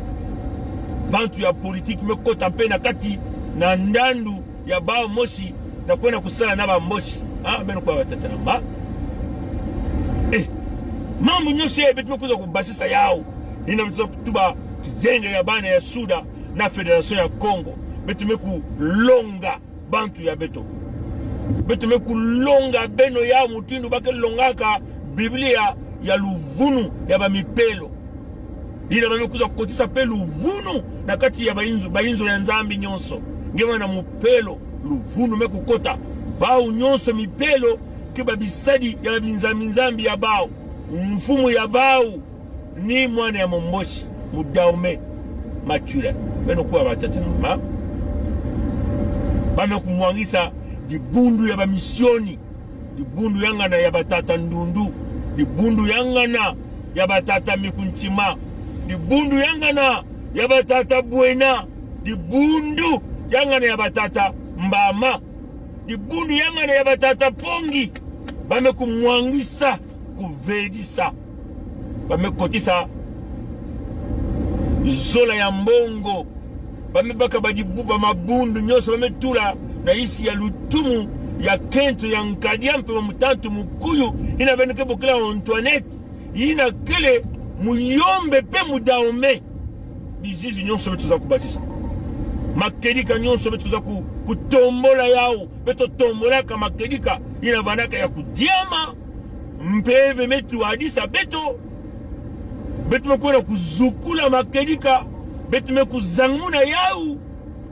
bantu ya politiki mekota mpena kati na ndandu ya bao moshi na kwenda kusala na ba moshi beno kwa watatana mambo nyose betu kuza kubasisa yao ina mtso kutuba kijenge ya bana ya Suda na Federation ya Congo betu meku longa bantu ya beto longa beno ya mutindu bake longaka Biblia ya Luvunu ya bamipelo ina bamekuza kukotisa pe Luvunu na kati ya bainzo ya Nzambi nyonso ngema na mupelo Luvunu mekukota bao nyonso mipelo kiba bisadi ya binzambi ya bao mfumu ya bao ni mwana ya Momboshi Mudaume Mature beno kuwa batatanama bame kumwangisa dibundu ya bamisioni dibundu yangana ya batata Ndundu dibundu yangana ya batata Mikunchima dibundu yangana ya batata Bwena dibundu yangana ya batata Mbama dibundu yangana ya batata Pongi bame kumwangisa kuvedisa bame kotisa zola ya mbongo bame baka bajibuba mabundu nyonso bame tula na isi ya Lutumu ya Kento ya Nkadiampe wa Mutantu Mukuyu ina beneke bokela Antoinette ina kele Muyombe pe Mudaume bizizi nyonso betuza kubasisa makedika nyonso betuza kutombola yao beto tombolaka makedika ina vanaka ya kudiama mpeve metu hadisa beto mekuna kuzukula makedika betu mekuzanguna yao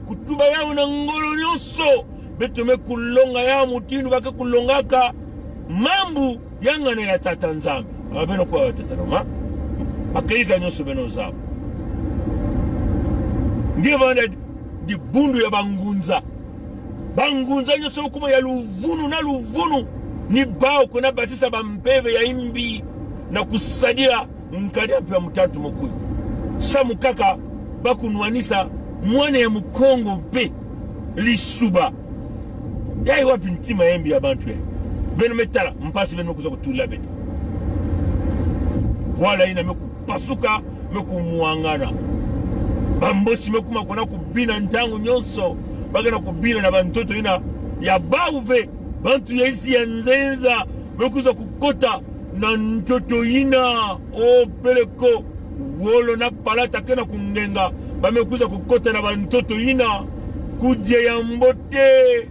kutuba yao na ngolo nyonso betu mekulonga yao mutindu bake kulongaka mambu yangana ya tata nzambe abeno kwa tata roma akayika nyoso beno zabo ndiye bana di bundu ya bangunza nyoso kuma ya luvunu na luvunu ni bao kuna basisa bampeve ya imbi na kusadia mkadia pia mtatu mkuyu samu kaka bakunwanisa mwane ya mkongo mpe lisuba yai wapi ntima ya imbi ya bantu ya beno metala mpasi beno kuza kutula beno wala ina meku pasuka meku muangana bambosi meku makona kubina ntangu nyonso bagana kubina na bantoto ina ya bauve bantu ya isi ya nzenza mekuza kukota na ntoto ina o peleko wolo na palata kena kungenga bamekuza kukota na bantoto ina kuje ya mbote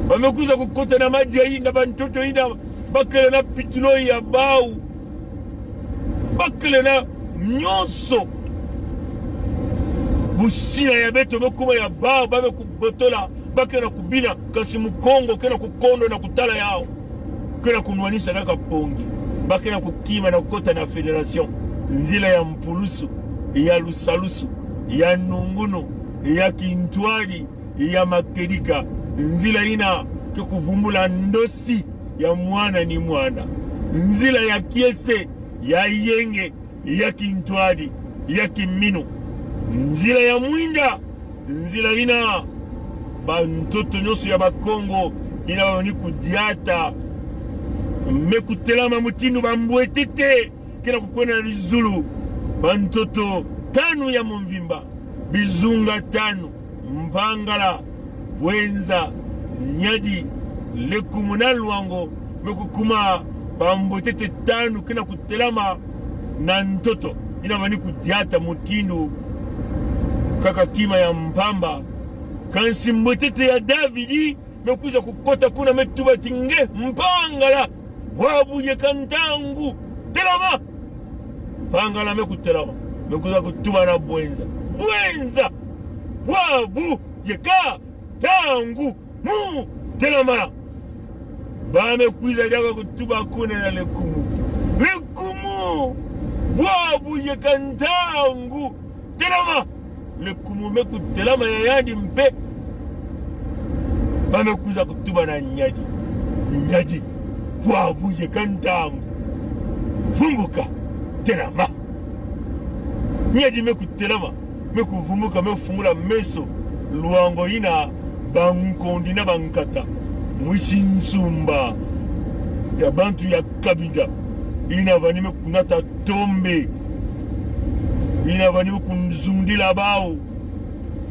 bamekuza kukota na maji ya ina bantoto ina bakele na pitulo ya bau bakele na nyonso busina ya beto mekuma ya bau bame kubotola bakele na kubina kasi mukongo kena kukondo na kutala yao kena kunwanisa kaka pongi bakele na kukima na kukota na federation nzila ya mpulusu ya lusalusu ya nungunu ya kintwari ya makedika nzila ina kuvumbula ndosi ya mwana ni mwana nzila ya kiese ya yenge ya kintwari ya kiminu nzila ya mwinda nzila ina bantoto nyoso ya bakongo ina bani kudiata mekutelama mutinu bambwetete kena kukwena na lizulu bantoto tanu ya mumvimba bizunga tanu mpangala bwenza nyadi lekumuna luango mekukuma bambwetete tanu kena kutelama na ntoto ina bani kudiata mutinu kaka kima ya mpamba kansi mbwetete ya Davidi mekuza kukota kuna metuba tinge mpangala wabu ye kantangu telama mpangala mekutelama mekuza kutuba na bwenza wabu ye kantangu mu telama bame kuiza jaga kutuba kuna na lekumu wabu ye kantangu telama lekumu meku telama ya yadi mpe bame kuza kutuba na nyadi wabu ye kantangu vumbuka telama nyadi meku telama meku vumbuka mefumula meso luango ina bankondi na bankata mwishi nsumba ya bantu ya kabida ina vani mekunata tombe ina vani kunzundila bao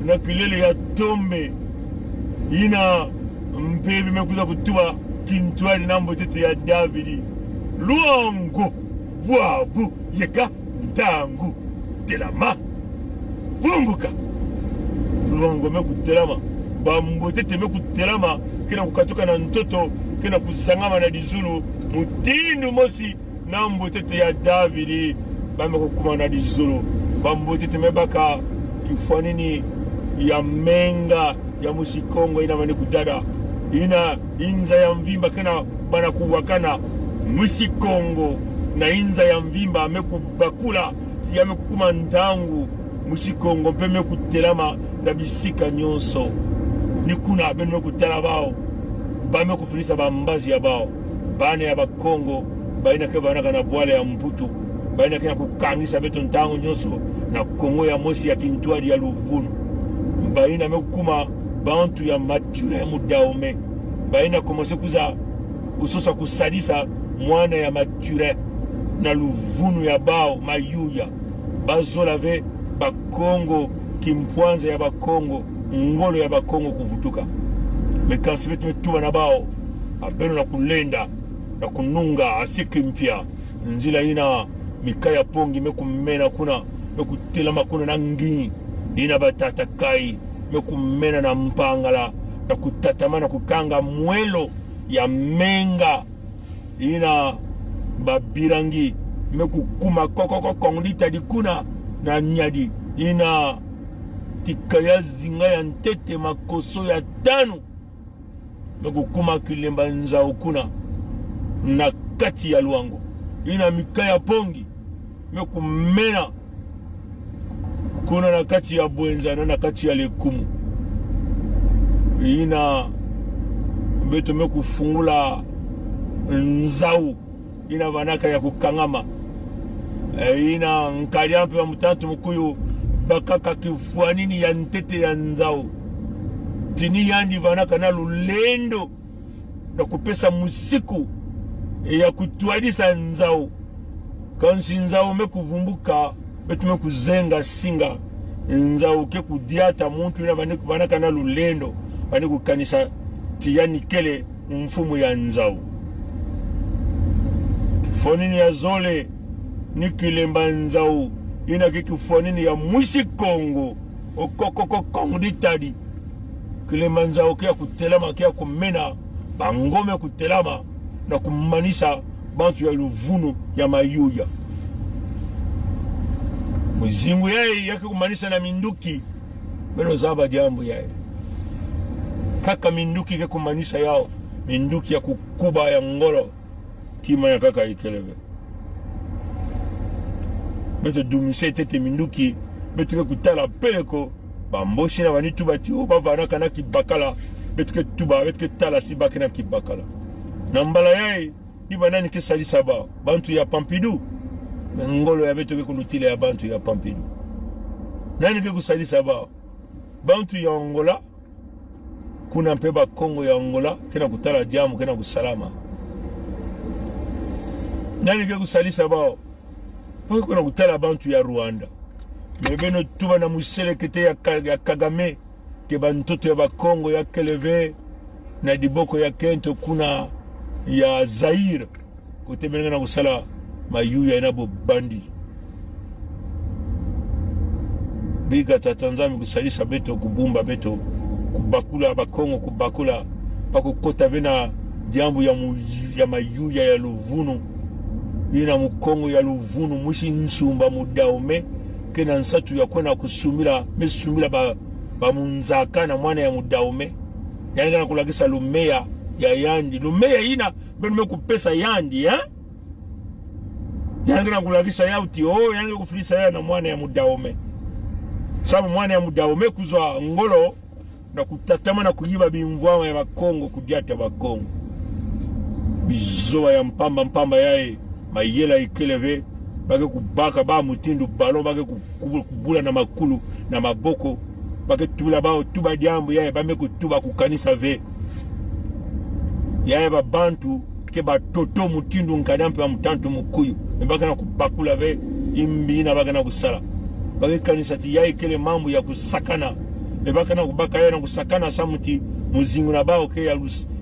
na kilele ya tombe ina mpevi mekuza kutuba kintwari na mbotete ya Davidi luango wabu yeka ntangu telama vumbuka luango mekutelama bambotete mekutelama kena kukatoka na ntoto kena kusangama na dizulu mutindu mosi na mbotete ya Davidi bamekukuma na dizulu bambotete mebaka kifuanini ya menga ya musikongo ina mani kudada ina inza ya mvimba kena bana kuwakana musikongo na inza ya mvimba amekubakula ya mekukuma ntangu musikongo mpe mekutelama na bisika nyonso nikuna beno mekutala bao bame kufilisa bambazi ya bao bane ya bakongo baina ke banaka na bwale ya mputu baina ke na kukangisa beto ntangu nyonso na kongo ya mosi ya kintwari ya luvunu baina mekukuma bantu ya mature ya mudaume baina komose kuza usosa kusadisa mwana ya mature na luvunu ya bao mayuya bazolave bakongo kimpwanza ya bakongo ngolo ya bakongo kuvutuka mekansi betu metuba na bao abeno na kulenda na kununga asiki mpya nzila ina mikaya pongi mekumena kuna mekutelama kuna na ngi ina batata kai mekumena na mpangala na kutatama na kukanga mwelo ya menga ina babirangi mekukuma kokoko konglita dikuna na nyadi ina tikaya zinga ya ntete makoso ya tanu meku kuma kilemba nzao kuna na kati ya luango ina mikaya pongi meku mena kuna na kati ya bwenza na kati ya lekumu ina beto meku fungula nzao ina vanaka ya kukangama ina nkaliampe wa mutantu mkuyu bakaka kifuanini ya ntete ya nzao tini yandi vanaka na lulendo na kupesa musiku ya kutuadisa nzao kansi nzao meku vumbuka betu meku zenga singa nzao ke kudiata muntu na vanaka na lulendo vaniku kanisa tiyani kele mfumu ya nzao kifuanini ya zole ni kilemba nzao ina kifuanini ya mwisi Kongo okokoko Kongo ditadi kilemba nzao kia kutelama kia kumena bangome kutelama na kumanisa bantu ya luvunu ya mayuya mzingu yae yake kumanisa na minduki beno zaba jambo yae kaka minduki ke kumanisa yao minduki ya kukuba ya ngolo kima ya kaka ikeleve beto dumise tete minduki beto ke kutala peleko bamboshi na wanitu batio bavanaka na kibakala beto ke tuba beto ke tala si bakina kibakala na mbala yae ni banani ke salisa ba bantu ya Pompidou ngolo ya beto ke kulutile ya bantu ya Pompidou nani ke kusalisa ba bantu ya Angola kuna mpeba Kongo ya Angola kena kutala jamu kena kusalama nani ke kusalisa ba kuna kutala bantu ya Rwanda mebeno tuba na musele kete ya Kagame ke bantoto ya Bakongo ya keleve na diboko ya Kento kuna ya Zaire kote benga na kusala mayuya na bobandi biga tatanzami kusalisa beto kubumba beto kubakula Bakongo kubakula pako kota vena jambu ya mayuya ya luvunu ina mukongo ya luvunu mwishi nsumba mudaume kena nsatu ya kwena kusumila mesumila ba munzaka na mwana ya mudaume yanga na kulagisa lumea ya yandi lumea ina beno meku pesa yandi yanga na kulagisa yauti yanga kufilisa ya na mwana ya mudaume sabu mwana ya mudaume kuzwa ngolo na kutatama na kuyiba bimvwama ya Bakongo kudiata Bakongo bizoa ya mpamba yae mayela ikeleve bake kubaka ba mutindu balo bake kubula na makulu na maboko bake tula bao tuba jambo yae bame kutuba kukanisa ve yae babantu ke batoto mutindu nkadampe wa mutantu mukuyu bake na kubakula ve imbi na bake na kusala bake kanisa ti yae kele mambo ya kusakana bake na kubaka yae na kusakana samuti muzingu na bao ke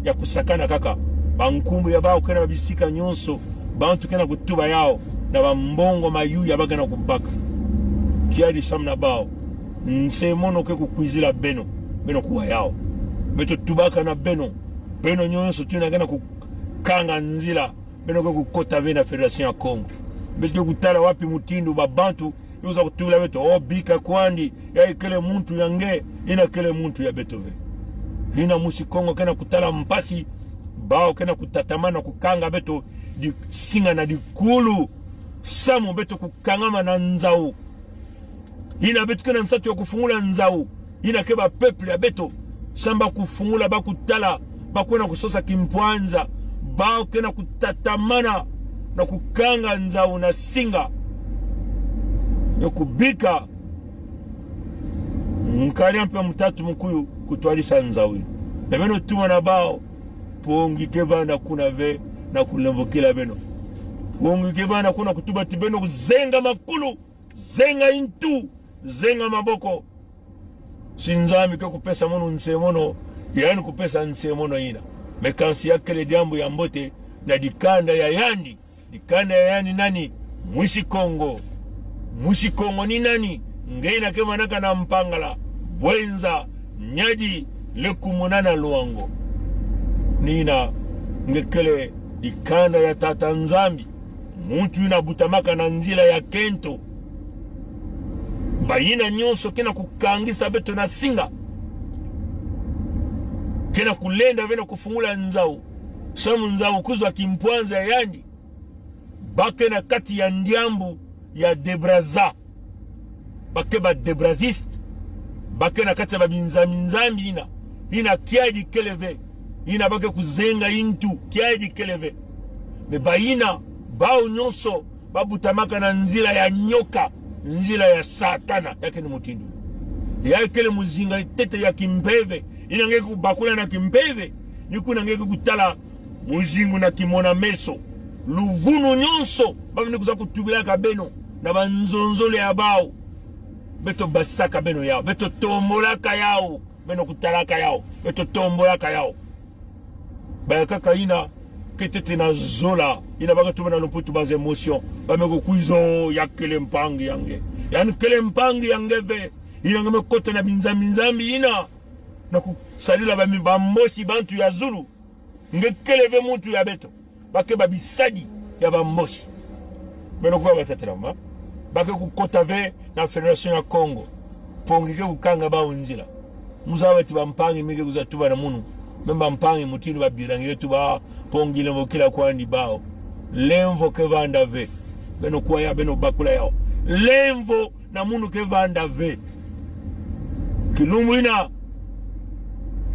ya kusakana kaka bankumbu ya bao kena babisika nyonso bantu kena kutuba yao na bambongo mayuya baga na kubaka kiadi samna bao nsemono ke kukwizila beno kuwa yao beto tubaka na beno nyonso tuna gana kukanga nzila beno ke kukota vena Federation ya Kongo beto kutala wapi mutindu babantu yuza kutula beto bika kwandi ya ikele muntu yange ina kele muntu ya beto ve hina musi Kongo kena kutala mpasi bao kena kutatamana kukanga beto di singa na di kulu samu beto kukangama na nzao hina beto kena nsatu ya kufungula nzao hina keba peple ya beto samba kufungula bakutala bakwena kusosa kimpwanza bao kena kutatamana na kukanga nzao na singa ya kubika mkariampe mutatu mkuyu kutualisa nzao na meno tuma na bao pongi kevana kuna ve na kulemvokila beno pongi kevana kuna kutuba tibeno kuzenga makulu zenga intu zenga maboko sinzami ke kupesa mono nsemono yani kupesa nsemono ina mekansi yakele jambo ya mbote na dikanda ya yandi nani mwisi Kongo ni nani ngeina kemanaka na mpangala bwenza nyadi lekumunana luango nina ngekele dikanda ya tata nzambi muntu ina butamaka na nzila ya Kento bayina nyonso kena kukangisa beto na singa kena kulenda vena kufungula nzau samu nzau kuzwa kimpwanza yani bake na kati ya ndiambu ya debraza bake ba debrazist bake na kati ya minzami ina kiaji keleve ina bake kuzenga intu kiaji keleve me baina bao nyonso babutamaka na nzila ya nyoka nzila ya satana yake ni mutindu yakele muzinga tete ya kimpeve ina ngeke kubakula na kimpeve nikuna ngeke kutala muzingu na kimona meso luvunu nyonso babine kuza kutubila kabeno na banzonzole ya bao beto basaka beno yao beto tombolaka yao beno kutalaka yao beto tombolaka yao bayakaka ina ketete na zola ina baka tubana lumputu baz emotion bameko kuizo yakele mpangi yange yani kele mpangi yange ve ina ngame kote na minzambi ina na kusalila bambosi bantu ya Zulu ngekele ve muntu ya beto bake babisadi ya bambosi beno kwa batetrama bake kukota ve na Federation ya Congo pongike kukanga ba unjila muzaweti bampangi mike kuzatuba na munu memba mpangi mutinu babirangire tuba pongile mokila kwandi bao lemvo ke vanda ve beno kwa ya beno bakula yao lemvo na munu ke vanda ve kilumwina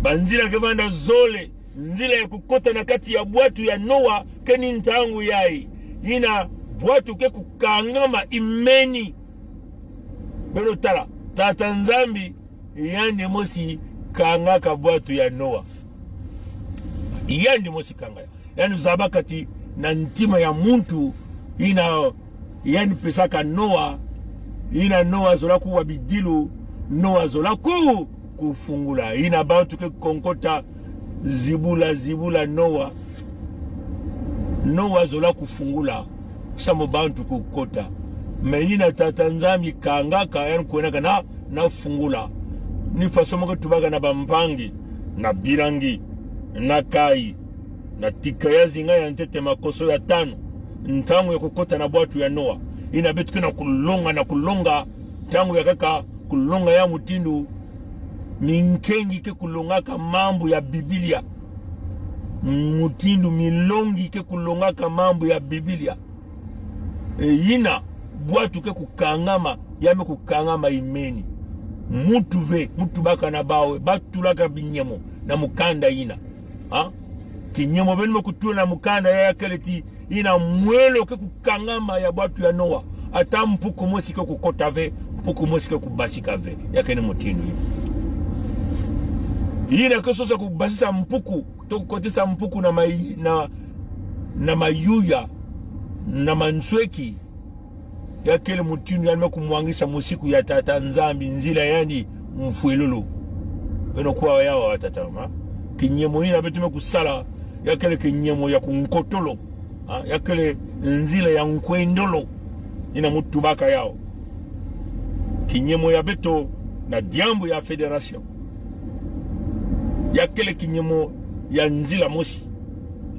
banzila ke vanda zole nzila ya kukota na kati ya bwatu ya Noa keni ntangu yai ina bwatu ke kukangama imeni beno tala tata nzambi yandi mosi kanga ka bwatu ya Noa yandi mosi kanga yani zabakati na ntima ya muntu ina yani pesaka Noa ina Noa zola kuwa bidilu Noa zola kufungula ina bantu ke konkota zibula Noa zola kufungula samo bantu kukota meina tata nzambi kangaka yani kuenaka na fungula ni fasomo ke tubaga na bampangi na birangi na kai na tikaya zinga ya ntete makoso ya tano ntangu ya kukota na bwatu ya Noa ina betu kena kulonga tangu ya kaka kulonga ya mutindu minkengi ke kulongaka mambo ya Biblia mutindu milongi ke kulongaka mambo ya Biblia ina bwatu ke kukangama yame kukangama imeni mutu baka na bawe batulaka binyemo na mukanda ina kinyemo benimo kutula na mukanda ya keleti ina mwelo ke kukangama ya bwatu ya Noa ata mpuku mosi ke kukota ve mpuku mosi ke kubasika ve yake ni mutinu ina kesosa kubasisa mpuku to kukotisa mpuku na mayuya na mansweki yakele mutinu yani kumwangisa musiku ya tata nzambi nzila yani mfuelulu beno kwa yao watatama kinyemo ina betume kusala yakele kinyemo ya kunkotolo yakele nzila ya nkwendolo ina mutubaka yao kinyemo ya beto na diambo ya Federation yakele kinyemo ya nzila mosi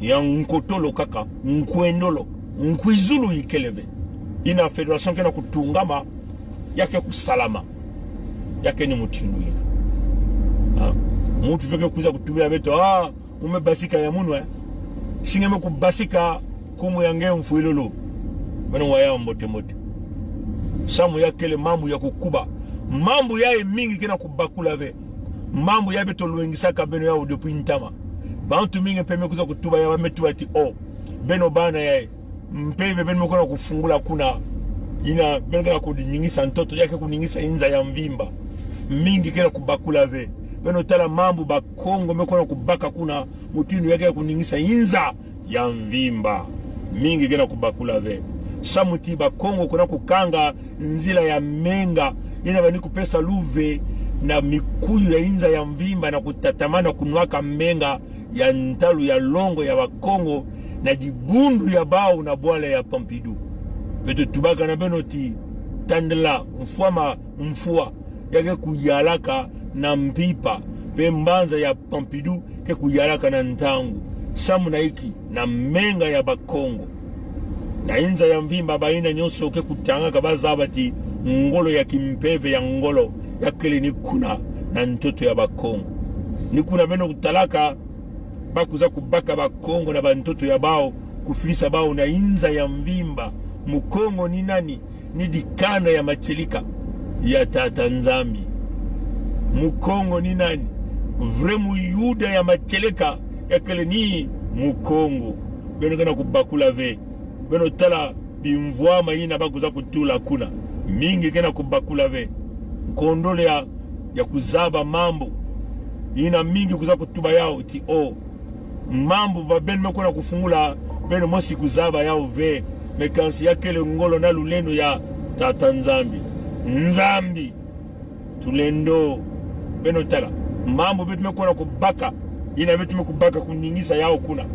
ya nkotolo kaka nkwendolo nkwizulu ikeleve ina Federation kena kutungama yake kusalama yake ni mutinu ina mutu veke kuza kutumia beto umebasika ya munwe singeme kubasika kumu yange mfuilulu beno waya mbote samu yakele mambu ya kukuba mambu yae mingi kena kubakula ve mambu ya beto luengisaka beno ya udopu intama bantu mingi peme kuza kutuba ya wametu wati beno bana yae mpeve beno mkona kufungula kuna ina beno kena kudinyingisa ntoto yake kuningisa inza ya mvimba mingi kena kubakula ve beno tala mambu bakongo mekona kubaka kuna mutinu yake kuningisa inza ya mvimba mingi kena kubakula ve samuti bakongo kuna kukanga nzila ya menga ina bani kupesa luve na mikuyu ya inza ya mvimba na kutatamana kunwaka menga ya ntalu ya longo ya bakongo na dibundu ya bao na bwale ya Pompidou beto tubaka na beno ti tandela mfua yake kuyalaka na mpipa pembanza ya Pompidou ke kuyalaka na ntangu samu na iki na menga ya bakongo na inza ya mvimba baina nyonso ke kutanga kabaza bati ngolo ya kimpeve ya ngolo ya kele ni kuna na ntoto ya bakongo ni kuna beno kutalaka bakuza kubaka bakongo na bantoto ya bao kufilisa bao na inza ya mvimba. Mukongo ni nani? Ni dikana ya machelika ya Tata Nzambi. Mukongo ni nani? Vremu yuda ya macheleka ya kele ni Mukongo. Beno gana kubakula ve. Beno tala bimvwama ina bakuza kutula kuna. Mingi kena kubakula ve. Kondole ya kuzaba mambo. Ina mingi kuza kutuba yao ti mambo babeni meko na kufungula beno mosi kuzaba yao ve. Mekansi ya kele ngolo na luleno ya Tata Nzambi. Nzambi tulendo beno tala mambo betu meko na kubaka. Ina betu meko kubaka kuningisa yao kuna.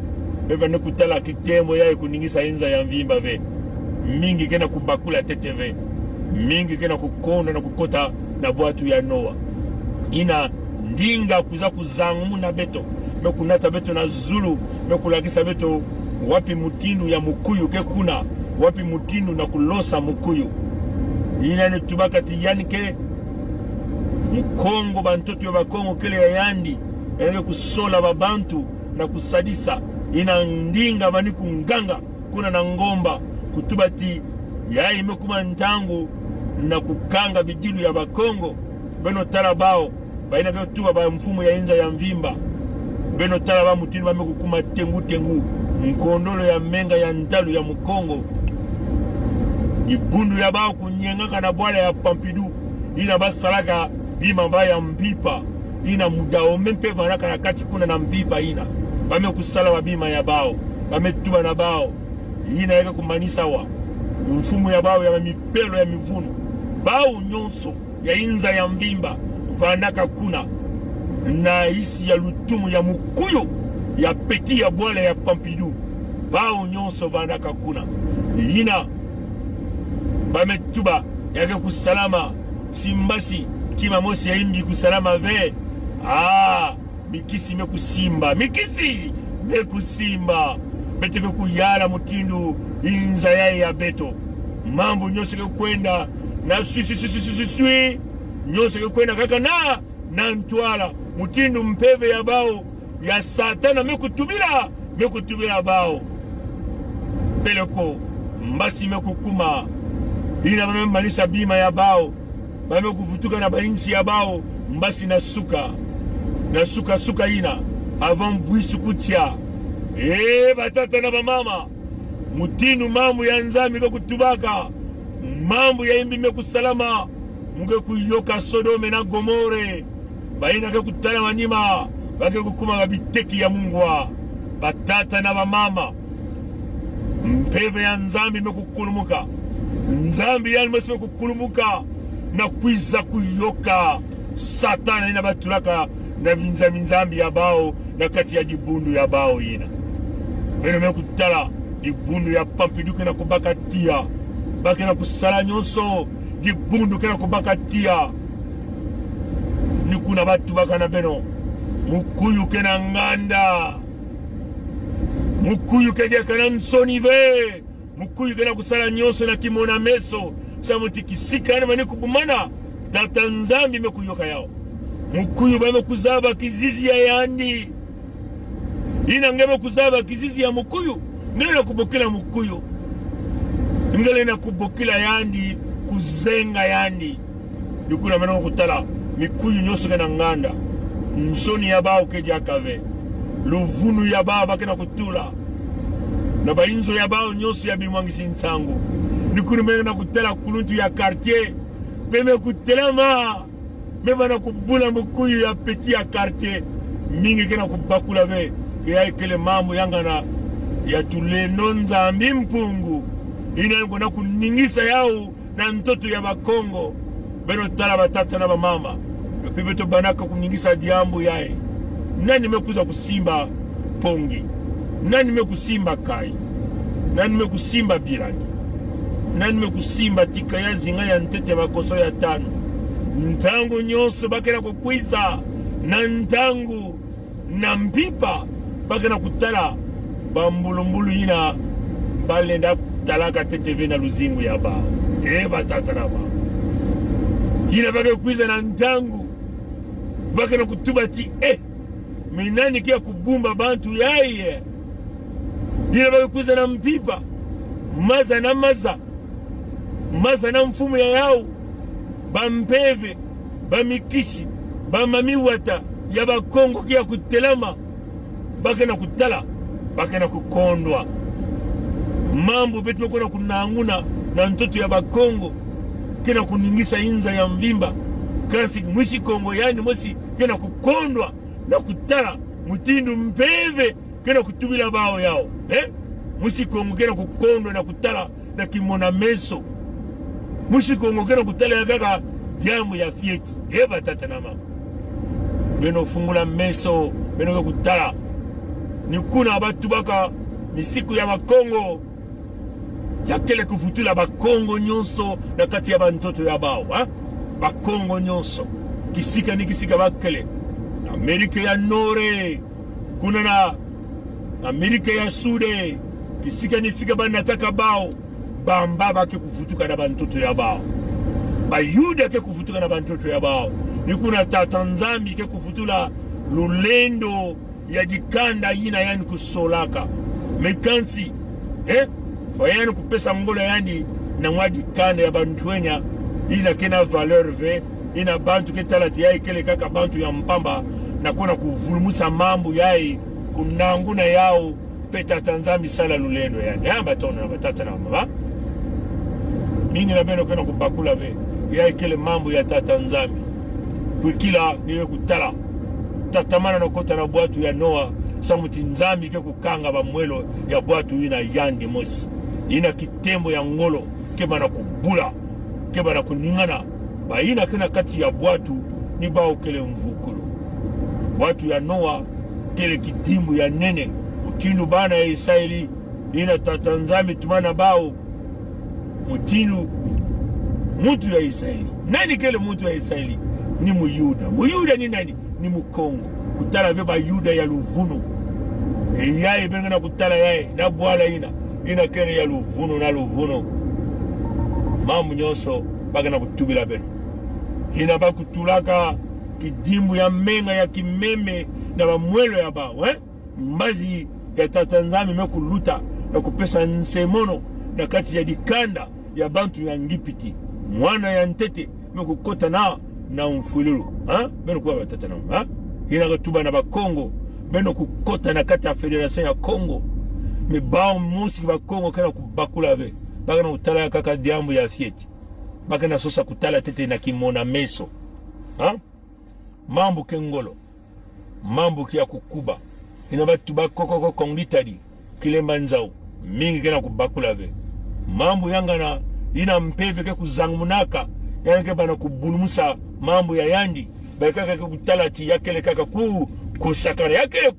Beva ne kutala kitemo yao kuningisa inza ya mvimba ve. Mingi kena kubakula tete ve. Mingi kena kukonda na kukota na bwatu ya Noa. Ina ndinga kuza kuzangu na beto. Mekunata beto na Zulu. Mekulagisa beto wapi mutindu ya mukuyu ke kuna. Wapi mutindu na kulosa mukuyu. Ina ni tubaka tiyani ke Mukongo bantoto ya bakongo kele ya yandi. Ene kusola babantu na kusadisa. Ina ndinga maniku nganga kuna na ngomba. Kutubati ya imekuma ntangu na kukanga bijilu ya bakongo. Beno tala bao baina vyo tuwa ba mfumu ya inza ya mvimba. Beno tala ba mutinu wame kukuma tengu mkondolo ya menga ya ntalu ya Mukongo. Ibundu ya bao kunyengaka na bwala ya Pampidu. Ina basalaka bima ba ya mbipa. Ina mudao mempe vanaka na kati kuna na mbipa ina. Bame kusala wa bima ya bao. Bame tuwa na bao. Ina yaka kumanisa wa mfumu ya bao ya mipelo ya mivunu. Bao nyonso ya inza ya mvimba vanaka kuna na isi ya lutumu ya mukuyo ya peti ya bwala ya Pampidu. Bao nyonso vanaka kuna ina bametuba yake kusalama simbasi kima mosi ya imbi kusalama ve. Mikisi mekusimba. Mikisi mekusimba. Beteke kuyala mutindu inza ya beto. Mambo nyonso ke kwenda na sui nyonso ke kwenda kaka na ntwala mutindu mpeve ya bao ya satana mekutubila bao. Peleko mbasi mekukuma. Ina bame manisa bima ya bao. Bame kufutuka na bainchi ya bao. Mbasi na suka ina avant bwisu kutia. Batata na bamama mutindu mambo ya Nzambi kwa kutubaka. Mambo ya imbi mekusalama muge kuyoka Sodome na Gomore. Baina ke kutala manima bake kukuma babiteki ya Mungwa. Batata na bamama mpeve ya Nzambi mekukulumuka. Nzambi ya mwese mekukulumuka na kuiza kuyoka Satana ina batulaka na Nzambi ya bao na kati ya jibundu ya bao ina. Beno mekutala jibundu ya Pampidu kena kubaka tia. Bakena kusala nyonso jibundu kena kubaka tia. Nikuna batu bakana beno mukuyu kena nganda. Mukuyu kena nsoni ve. Mukuyu kena kusala nyonso na kimona meso. Samuti kisika na maniku bumana. Tata Nzambi mekuyoka yao. Mukuyu bame kuzaba kizizi ya yandi. Ina ngeme kuzaba kizizi ya mukuyu. Ngele na kubokila mukuyu. Ngele na kubokila yandi. Kuzenga yandi. Nikuna mena kutala. Mikuyu nyoso kena nganda. Nsoni ya bao keji akave. Luvunu ya bao bakena kutula. Na bainzo ya bao nyoso ya bimwangisi nsangu. Nikuna mena kutala kuluntu ya quartier. Peme kutelama. Mema na kubula mukuyu ya peti ya quartier. Mingi kena kubakula ve. Kaya ikele mambo yangana ya tuleno Nzambi mpungu. Ina yuko na kuningisa yao na ntoto ya bakongo. Beno tala batata na bamama. Pibeto banaka kuningisa diambu yae. Nani mekuza kusimba pongi? Nani mekusimba kai? Nani mekusimba birangi? Nani mekusimba tika ya zinga ya ntete bakoso ya tano? Ntangu nyonso bakena kukwiza. Na ntangu na mpipa bakena kutala bambulumbulu ina balenda talaka TTV na luzingu ya ba. Batata na ba. Ina bakena kukwiza na ntangu bakena kutubati minani kia kubumba bantu yaye ila bakikuza na mpipa maza na maza na mfumu ya yao bampeve bamikishi bamamiwata ya bakongo kia kutelama bake na kutala bake na kukondwa mambo betu mekona kunanguna na mtoto ya bakongo kena kuningisa inza ya mvimba kasi mwishi kongo yani mwisi kena kukondwa na kutala mutindu mpeve kena kutubila bao yao mwishi kongo kena kukondwa na kutala na kimona meso mwishi kongo kena kutala ya kaka diamu ya fieti tata na mama beno fungula meso beno kutala ni kuna batu baka misiku ya bakongo ya kele kufutula bakongo nyonso na kati ya bantoto ya bao bakongo nyonso kisika ni kisika bakele Amerika ya Nore kuna na Amerika ya Sude kisika ni sika banataka bao bamba ke kufutuka na bantoto ya bao bayuda ke kufutuka na bantoto ya bao ni kuna tatanzambi ke kufutula lulendo ya dikanda yina yani kusolaka mekansi fayani kupesa mgola yani na mwadi kanda ya bantuenya ina kena valeur ve ina bantu ketalati yai kele kaka bantu ya mpamba na kuna kuvulumusa mambo yai kunanguna yao peta tanzami sala lulendo yani batona na batata na mama mingi na beno kena kubakula ve yai kele mambo ya tatanzami wikila niwe kutala tatamana na kota na bwatu ya Noa samuti nzami ke kukanga ba mwelo ya bwatu ina yandi mosi ina kitembo ya ngolo keba na kubula keba na kuningana ba ina kena kati ya bwatu ni bao kele mvukulu bwatu ya Noa kele kidimbu ya nene mutinu bana ya Israeli ina tatanzami tumana bao mutinu mutu ya Israeli nani kele mutu ya Israeli ni muyuda ni nani ni mukongo kutala veba yuda ya luvuno yae benga na kutala yae na bwala ina kene ya luvuno na luvuno mamu nyonso baga na kutubila beno ina ba kutulaka kidimbu ya menga ya kimeme na bamwelo ya bao mbazi ya tatanzami mekuluta na kupesa nsemono na kati ya dikanda ya bantu ya ngipiti mwana ya ntete mekukota na mfululu beno kuwa batata na ina katuba na bakongo beno kukota na kati ya federation ya Kongo me bao musi bakongo kana kubakula ve baka na utala ya kaka diambu ya fieti baka na sosa kutala tete na kimona meso mambo kengolo mambo kia kukuba ina batu bakoko kongitadi kilemba nzao mingi kana kubakula ve mambo yanga na ina mpeve ke kuzangumunaka yani ke bana kubulumusa mambo ya yandi bakaka kutalati yakele kaka kusakana yakele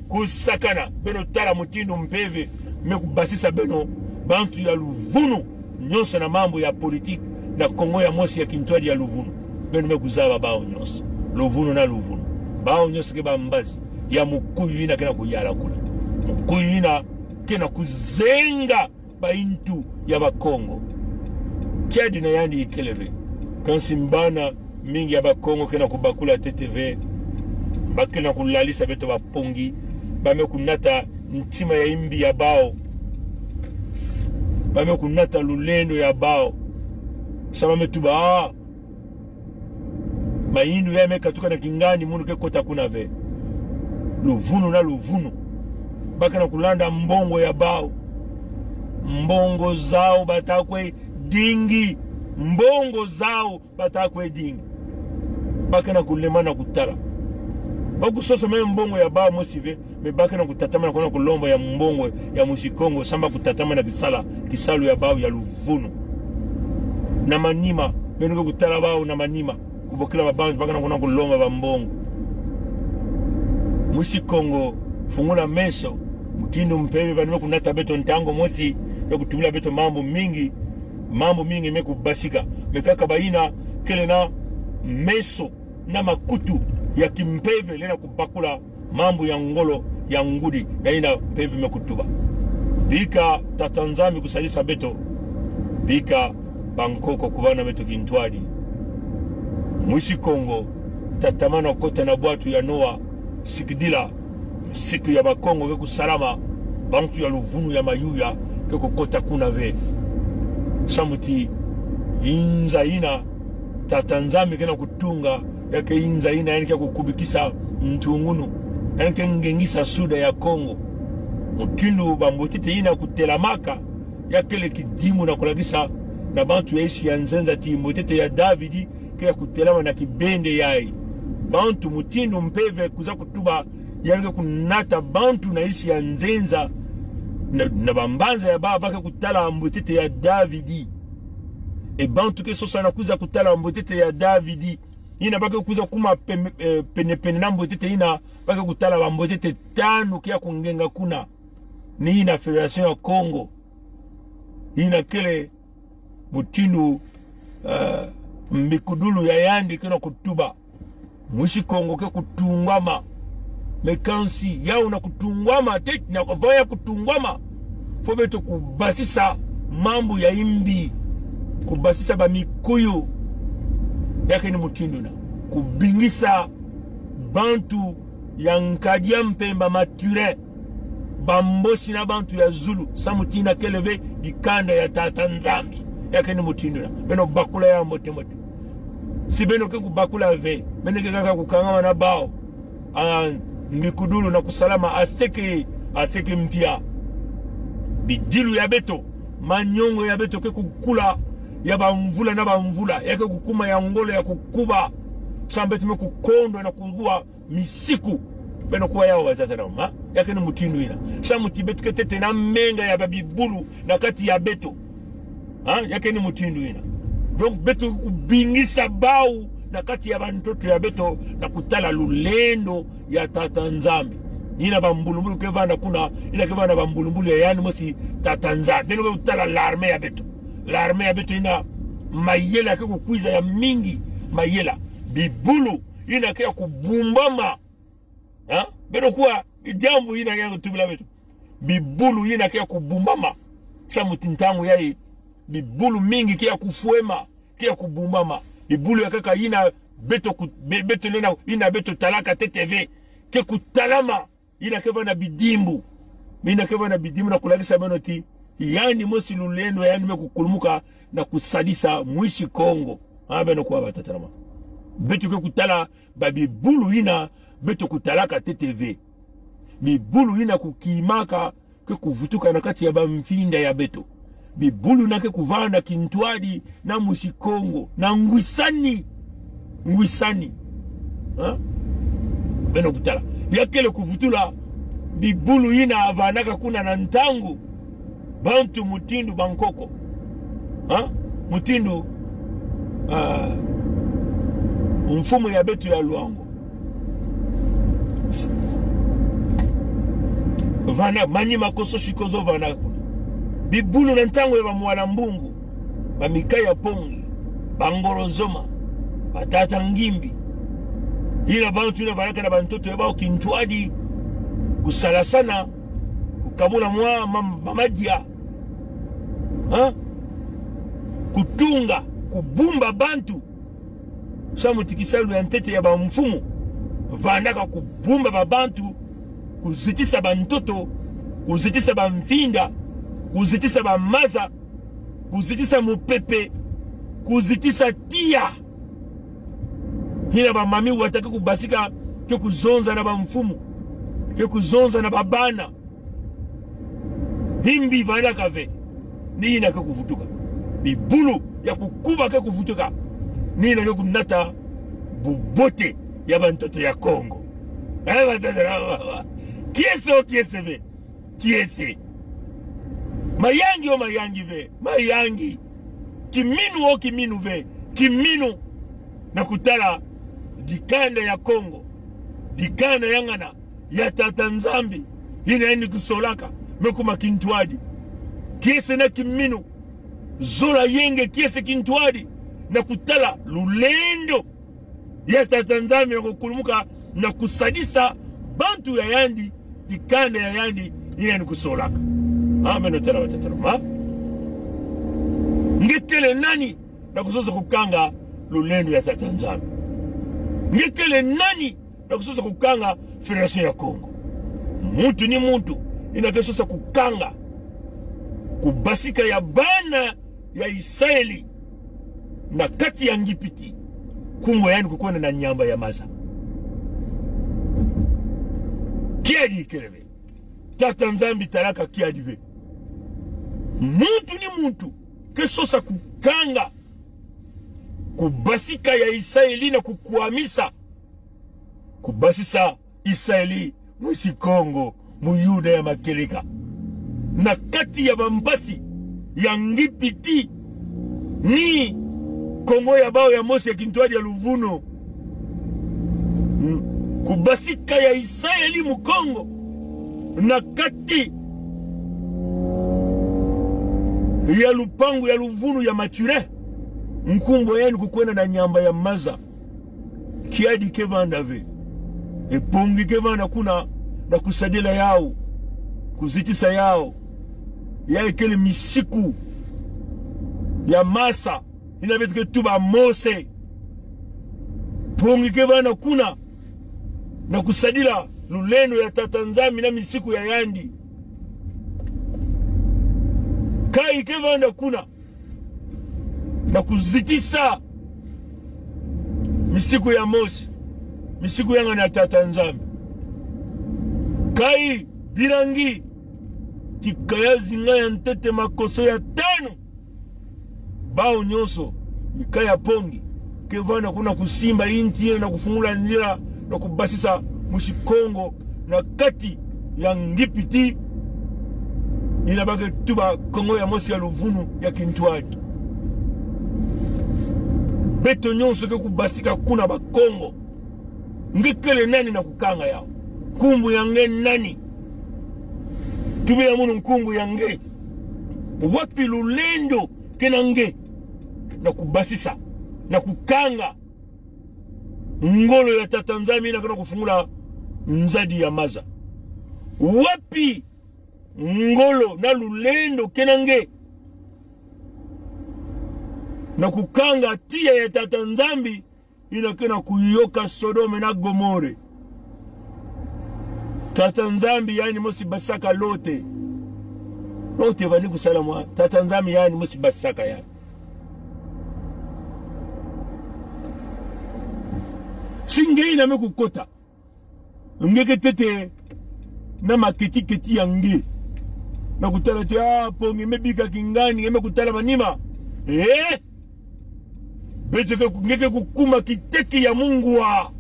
kusakana beno tala mutindo mpeve mekubasisa beno bantu ya luvunu nyonso na mambo ya politique na Kongo ya mosi ya kintwadi ya luvunu beno mekuzaba bao nyonso luvunu na luvunu bao nyonso ke bambazi ya mukuyu ina kena kuyala kuna mukuyu ina kena kuzenga baintu ya bakongo kiadi na yandi ikeleve kansimbana mingi ya bakongo kena kubakula TTV bakena kulalisa beto bapongi bame kunata ntima ya imbi ya bao bame kunata lulendo ya bao sama metuba maindu ya meka tuka na kingani munu ke kota kuna ve luvunu na luvunu bakena kulanda mbongo ya bao mbongo zao batakwe dingi mbongo zao batakwe dingi bakena kulemana kutala baku sosa me mbongo ya bao mosive me bakena kutatama na kuna kulomba ya mbongo ya musikongo samba kutatama na kisalu ya bao ya luvunu na manima benuke kutala bao na manima kubokila babao bakena kuna kulomba ba mbongo musikongo fungula meso mutindo mpebe banime kunata beto ntango mosi ya kutubila beto mambo mingi mekubasika mekaka baina kele na meso na makutu ya kimpeve lena kubakula mambo ya ngolo ya ngudi na ina peve mekutuba bika tatanzami kusalisa beto bika Bangkoko kubana beto kintwadi mwisi Kongo tatamana kota na bwatu ya Noa sikidila siku ya bakongo ke kusalama bantu ya luvunu ya mayuya ke kukota kuna ve samuti inza ina tatanzami kena kutunga yake inza ina yani kia kukubikisa mtungunu yani kia ngengisa suda ya Kongo mutindu bambotite ina kutelamaka yake le kidimu na kulagisa na bantu ya isi ya nzenza ti mbotite ya Davidi kia kutelama na kibende yai bantu mutindu mpeve kuza kutuba yalike kunata bantu na isi ya nzenza na bambanza ya baba ke kutala mbotite ya Davidi e bantu ke sosa na kuza kutala mbotite ya Davidi ina bake kuza kuma pene na mbotite ina bake kutala mbotite tanu kia kungenga kuna ni ina Federation ya Congo ina kele mutindu mikudulu ya yandi kena kutuba mushi Kongo ke kutungwama mekansi yao na kutungwama tete na vaya kutungwama fobeto kubasisa mambo ya imbi kubasisa ba mikuyu yake ni mutindu na kubingisa bantu ya Nkadia Mpemba Mature bambosi na bantu ya Zulu samutina keleve dikanda ya Tata Nzambi yake ni mutindu na beno bakula ya mote mote si beno ke kubakula ve beno ke kaka kukangama na bao mikudulu na kusalama aseke mpia bidilu ya beto manyongo ya beto ke kukula ya bamvula na bamvula yake kukuma ya ngolo ya kukuba sambetu me kukondo na kugua misiku beno kuwa yao wazata na ma yake ni mutindu ina samuti betu ketete na menga ya babibulu na kati ya beto yake ni mutindu ina donc beto kubingisa bau na kati ya bantoto ya beto na kutala lulendo ya Tata Nzambi ina bambulumbulu kevanda kuna ina kevanda bambulumbulu ya yani mosi Tata Nzambi beno kutala l'armée ya beto ina mayela ke kukwiza ya mingi mayela bibulu ina kia kubumbama beno kuwa jambu ina kia kutubila beto bibulu ina kia kubumbama samuti ntangu yai bibulu mingi kia kufuema kia kubumbama bibulu ya kaka ina beto lena ina beto talaka TTV ke kutalama ina keva na bidimbu na kulagisa beno ti yani mosi lulendo yani me kukulumuka na kusadisa mwishi Kongo beno kuwa batatarama beto ke kutala babibulu ina beto kutalaka TTV bibulu ina kukimaka ke kuvutuka na kati ya bamfinda ya beto bibulu na ke kuvanda kintwadi na mwishi Kongo na ngwisani beno kutala yakele kuvutula bibulu ina avanaka kuna na ntangu bantu mutindu bankoko mutindu mfumo ya betu ya Luango vana manyi makoso shikozo vana bibulu na ntangu ya bamuala mbungu bamikaya pongi bangorozoma batata ngimbi ila bantu ina baraka na bantoto ya bao kintwadi kusalasana kukabula mwa mamadia kutunga kubumba bantu samutikisalu ya ntete ya bamfumu vanaka kubumba babantu kuzitisa bantoto kuzitisa bamfinda kuzitisa bamaza kuzitisa mupepe kuzitisa tia hina bamami watake kubasika ke kuzonza na bamfumu ke kuzonza na babana himbi vana kave nina ke kuvutuka bibulu ya kukuba ke kuvutuka nina ke kunata bubote ya bantoto ya Kongo kiese mayangi ve mayangi kiminu ve kiminu na kutala dikanda ya Kongo dikanda yangana ya Tata Nzambi ina endi kusolaka mekuma kintwadi kiese na kiminu zola yenge kiese kintwadi na kutala lulendo ya Tata Nzambi ya kukulumuka na kusadisa bantu ya yandi dikanda ya yandi ina endi kusolaka ameno tera watataruma ngekele nani na kusoza kukanga lulendo ya Tata Nzambi ngekele nani na kusosa kukanga Federation ya Congo. Muntu ni muntu ina kesosa kukanga kubasika ya bana ya Israeli na kati ya ngipiti kumbo yani kukwenda na nyamba ya maza kiadi kelebe tata nzambi talaka kiadi ve muntu ni muntu kesosa kukanga kubasika ya Israeli na kukuamisa kubasisa Israeli mwisi Kongo muyuda ya makeleka na kati ya bambasi ya ngipiti ni Kongo ya bao ya Mosi ya Kintwari ya Luvuno kubasika ya Israeli mu Kongo na kati ya lupangu ya Luvuno ya Mature mkumbo yenu kukwenda na nyamba ya maza kiadi kevanda ve epongi kevanda kuna na kusadila yao kuzitisa yao ya ekele misiku ya masa inabetike tuba Mose pongi kevanda kuna na kusadila luleno ya tatanzami na misiku ya yandi kai kevanda kuna na kuzitisa misiku ya Mose misiku yanga na tatanzami kai birangi kikaya zinga ya ntete makoso ya tano bao nyoso ikaya pongi kevana kuna kusimba inti na kufungula njira na kubasisa mushikongo na kati ya ngipiti inabake tuba Kongo ya Mosi ya Luvuno ya Kintwari beto nyonso ke kubasika kuna bakongo ngikele nani na kukanga yao kumbu yange nani tube ya munu kumbu yange wapi lulendo kenange na kubasisa na kukanga ngolo ya tatanzami na kuna kufungula nzadi ya maza wapi ngolo na lulendo kenange na kukanga tia ya tatanzambi inakena kuyoka Sodome na Gomore tatanzambi yani Mosi basaka lote vani kusalamwa tatanzambi yani Mosi basaka yani singei na mekukota ngeke tete na maketi yange na kutala tia pongi mebika kingani ngeme kutala manima beto ngeke kukuma kiteki ya Mungu wa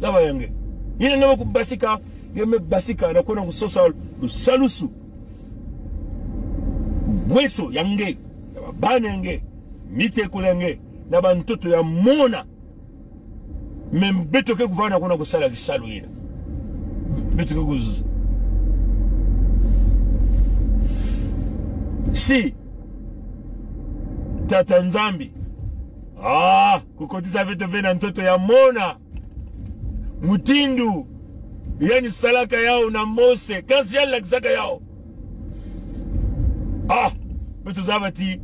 laba yange ina ngeme kubasika ngeme basika na kuna kusosa lusalusu bweso yange na babane yange mite kulenge na bantoto ya mona membeto ke kuvana kuna kusala visalu ina beto ke kuz si tatanzambi kukotisa beto vena ntoto ya mona mutindu yani salaka yao na Mose kansi yali lakisaka yao beto zabati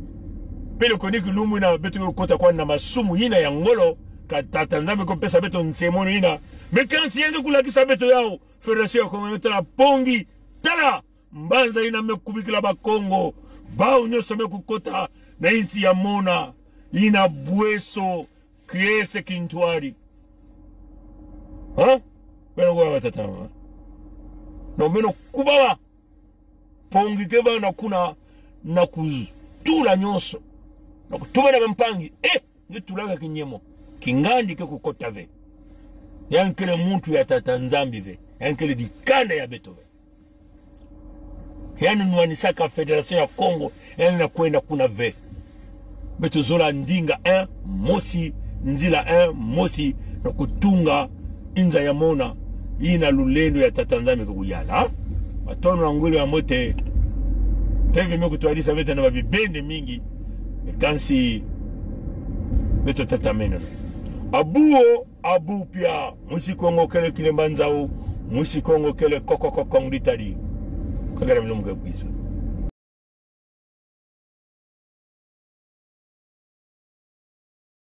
pele koniki lumu ina beto kukota kwa na masumu hina ya ngolo tatanzambi kompesa beto nsemono ina mekansi yende kulakisa beto yao Federation ya Kongo la pongi tala mbanza ina mekubikila bakongo bao nyoso mekukota na insi ya mona ina bweso kiese Kintwari wena kwa watatama na umeno kubawa pongi keva na kuna na kutula nyoso na kutuba na mpangi nitulaga kinyemo kingandi ke kukota ve yankele muntu ya tatanzambi ve yankele dikanda ya beto ve yani nuanisaka Federation ya Congo yani na kwenda kuna ve beto zola ndinga Mosi nzila Mosi na kutunga inza ya mona ina lulendo ya tatanzambi kukuyala matono na ngwili wa mote teve me kutualisa beto na babibende mingi kansi beto tatameno abuo abu pia musi Kongo kele kilembanzao musi Kongo kele koko ngitari kagara mlumu kwisa